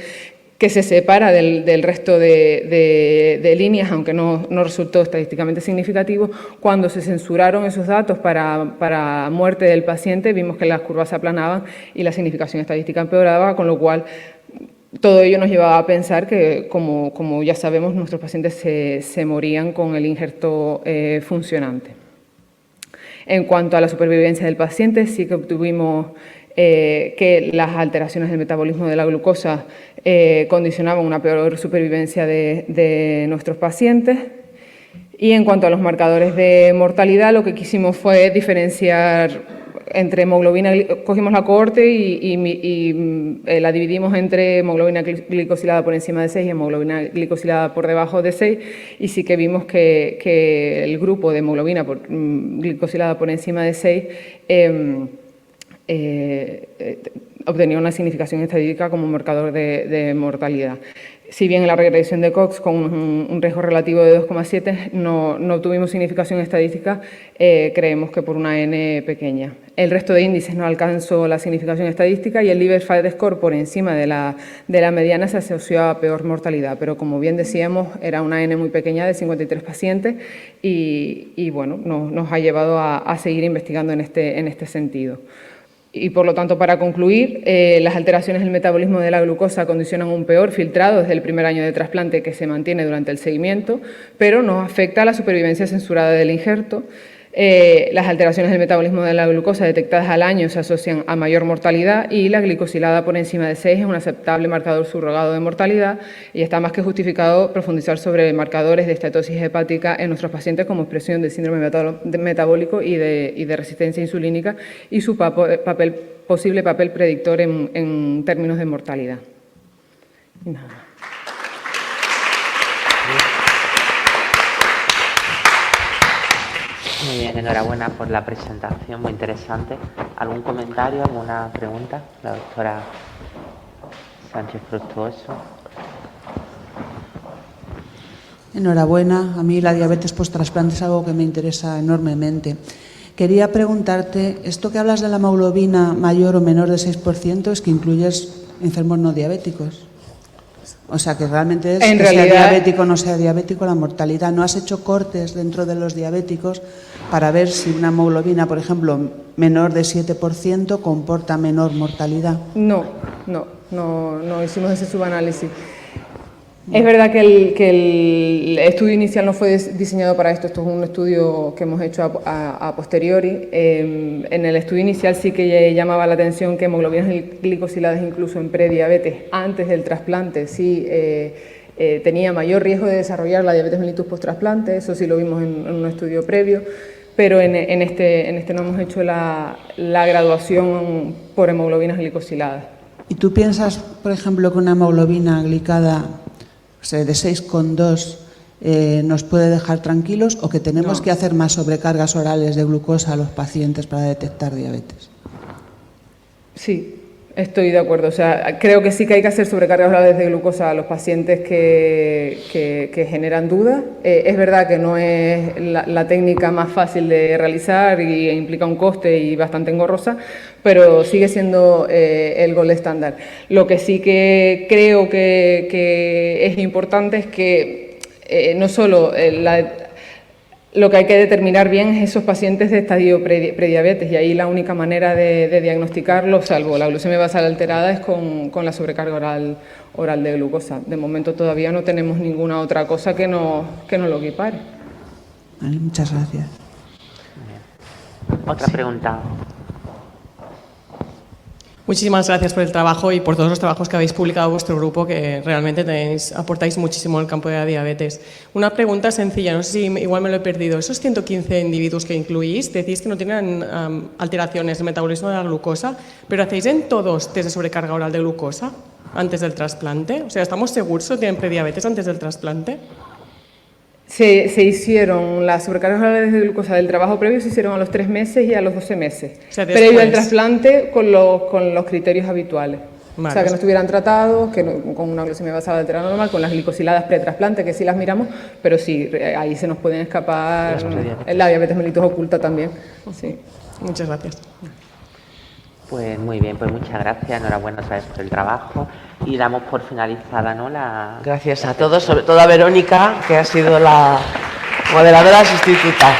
S14: que se separa del resto de líneas, aunque no resultó estadísticamente significativo. Cuando se censuraron esos datos para muerte del paciente, vimos que las curvas se aplanaban y la significación estadística empeoraba, con lo cual todo ello nos llevaba a pensar que, como ya sabemos, nuestros pacientes se morían con el injerto funcionante. En cuanto a la supervivencia del paciente, sí que obtuvimos que las alteraciones del metabolismo de la glucosa condicionaban una peor supervivencia de nuestros pacientes. Y en cuanto a los marcadores de mortalidad, lo que quisimos fue diferenciar entre hemoglobina, cogimos la cohorte y la dividimos entre hemoglobina glicosilada por encima de 6 y hemoglobina glicosilada por debajo de 6, y sí que vimos que el grupo de hemoglobina glicosilada por encima de 6 obtenía una significación estadística como marcador de mortalidad. Si bien en la regresión de Cox con un riesgo relativo de 2,7 no obtuvimos significación estadística, creemos que por una N pequeña. El resto de índices no alcanzó la significación estadística y el Liver Fat Score por encima de la mediana se asoció a peor mortalidad, pero como bien decíamos era una N muy pequeña de 53 pacientes y bueno, nos ha llevado a seguir investigando en este sentido. Y por lo tanto, para concluir, las alteraciones del metabolismo de la glucosa condicionan un peor filtrado desde el primer año de trasplante que se mantiene durante el seguimiento, pero no afecta a la supervivencia censurada del injerto. Las alteraciones del metabolismo de la glucosa detectadas al año se asocian a mayor mortalidad y la glicosilada por encima de 6 es un aceptable marcador subrogado de mortalidad y está más que justificado profundizar sobre marcadores de estatosis hepática en nuestros pacientes como expresión de síndrome metabólico y de resistencia insulínica y su posible papel predictor en términos de mortalidad. Y nada más.
S3: Muy bien, enhorabuena por la presentación, muy interesante. ¿Algún comentario, alguna pregunta? La doctora Sánchez Fructuoso.
S11: Enhorabuena, a mí la diabetes post-trasplante es algo que me interesa enormemente. Quería preguntarte, esto que hablas de la hemoglobina mayor o menor de 6% es que incluyes enfermos no diabéticos. O sea, que realmente es
S14: en
S11: que
S14: realidad,
S11: sea diabético o no sea diabético la mortalidad. ¿No has hecho cortes dentro de los diabéticos para ver si una hemoglobina, por ejemplo, menor de 7% comporta menor mortalidad?
S14: No hicimos ese subanálisis. Es verdad que el estudio inicial no fue diseñado para esto, esto es un estudio que hemos hecho a posteriori. En el estudio inicial sí que llamaba la atención que hemoglobinas glicosiladas incluso en prediabetes antes del trasplante sí tenía mayor riesgo de desarrollar la diabetes mellitus post-trasplante, eso sí lo vimos en un estudio previo, pero en este no hemos hecho la graduación por hemoglobinas glicosiladas.
S11: ¿Y tú piensas, por ejemplo, que una hemoglobina glicada de 6,2 nos puede dejar tranquilos o que tenemos que hacer más sobrecargas orales de glucosa a los pacientes para detectar diabetes?
S14: Sí, estoy de acuerdo. O sea, creo que sí que hay que hacer sobrecargas orales de glucosa a los pacientes que generan dudas. Es verdad que no es la técnica más fácil de realizar y implica un coste y bastante engorrosa, pero sigue siendo el gold estándar. Lo que sí que creo que es importante es que no solo lo que hay que determinar bien es esos pacientes de estadio prediabetes, y ahí la única manera de diagnosticarlo, salvo la glucemia basal alterada, es con la sobrecarga oral de glucosa. De momento todavía no tenemos ninguna otra cosa que nos lo equipare.
S11: Vale, muchas gracias.
S3: Otra pregunta.
S15: Muchísimas gracias por el trabajo y por todos los trabajos que habéis publicado en vuestro grupo, que realmente aportáis muchísimo al campo de la diabetes. Una pregunta sencilla, no sé si igual me lo he perdido. Esos 115 individuos que incluís, decís que no tienen alteraciones del metabolismo de la glucosa, pero ¿hacéis en todos test de sobrecarga oral de glucosa antes del trasplante? O sea, ¿estamos seguros que tienen prediabetes antes del trasplante?
S14: Se hicieron las sobrecargas orales de glucosa del trabajo previo, se hicieron a los 3 meses y a los 12 meses. O sea, previo al trasplante con los criterios habituales. Vale. O sea, que no estuvieran tratados, con una glucemia basal alterada normal, con las glicosiladas pretrasplante, que sí las miramos, pero sí, ahí se nos pueden escapar la diabetes mellitus oculta también. Sí.
S15: Muchas gracias.
S3: Pues muy bien, pues muchas gracias, enhorabuena otra vez por el trabajo y damos por finalizada, ¿no?
S1: Gracias a todos, sobre todo a Verónica, que ha sido la moderadora sustituta.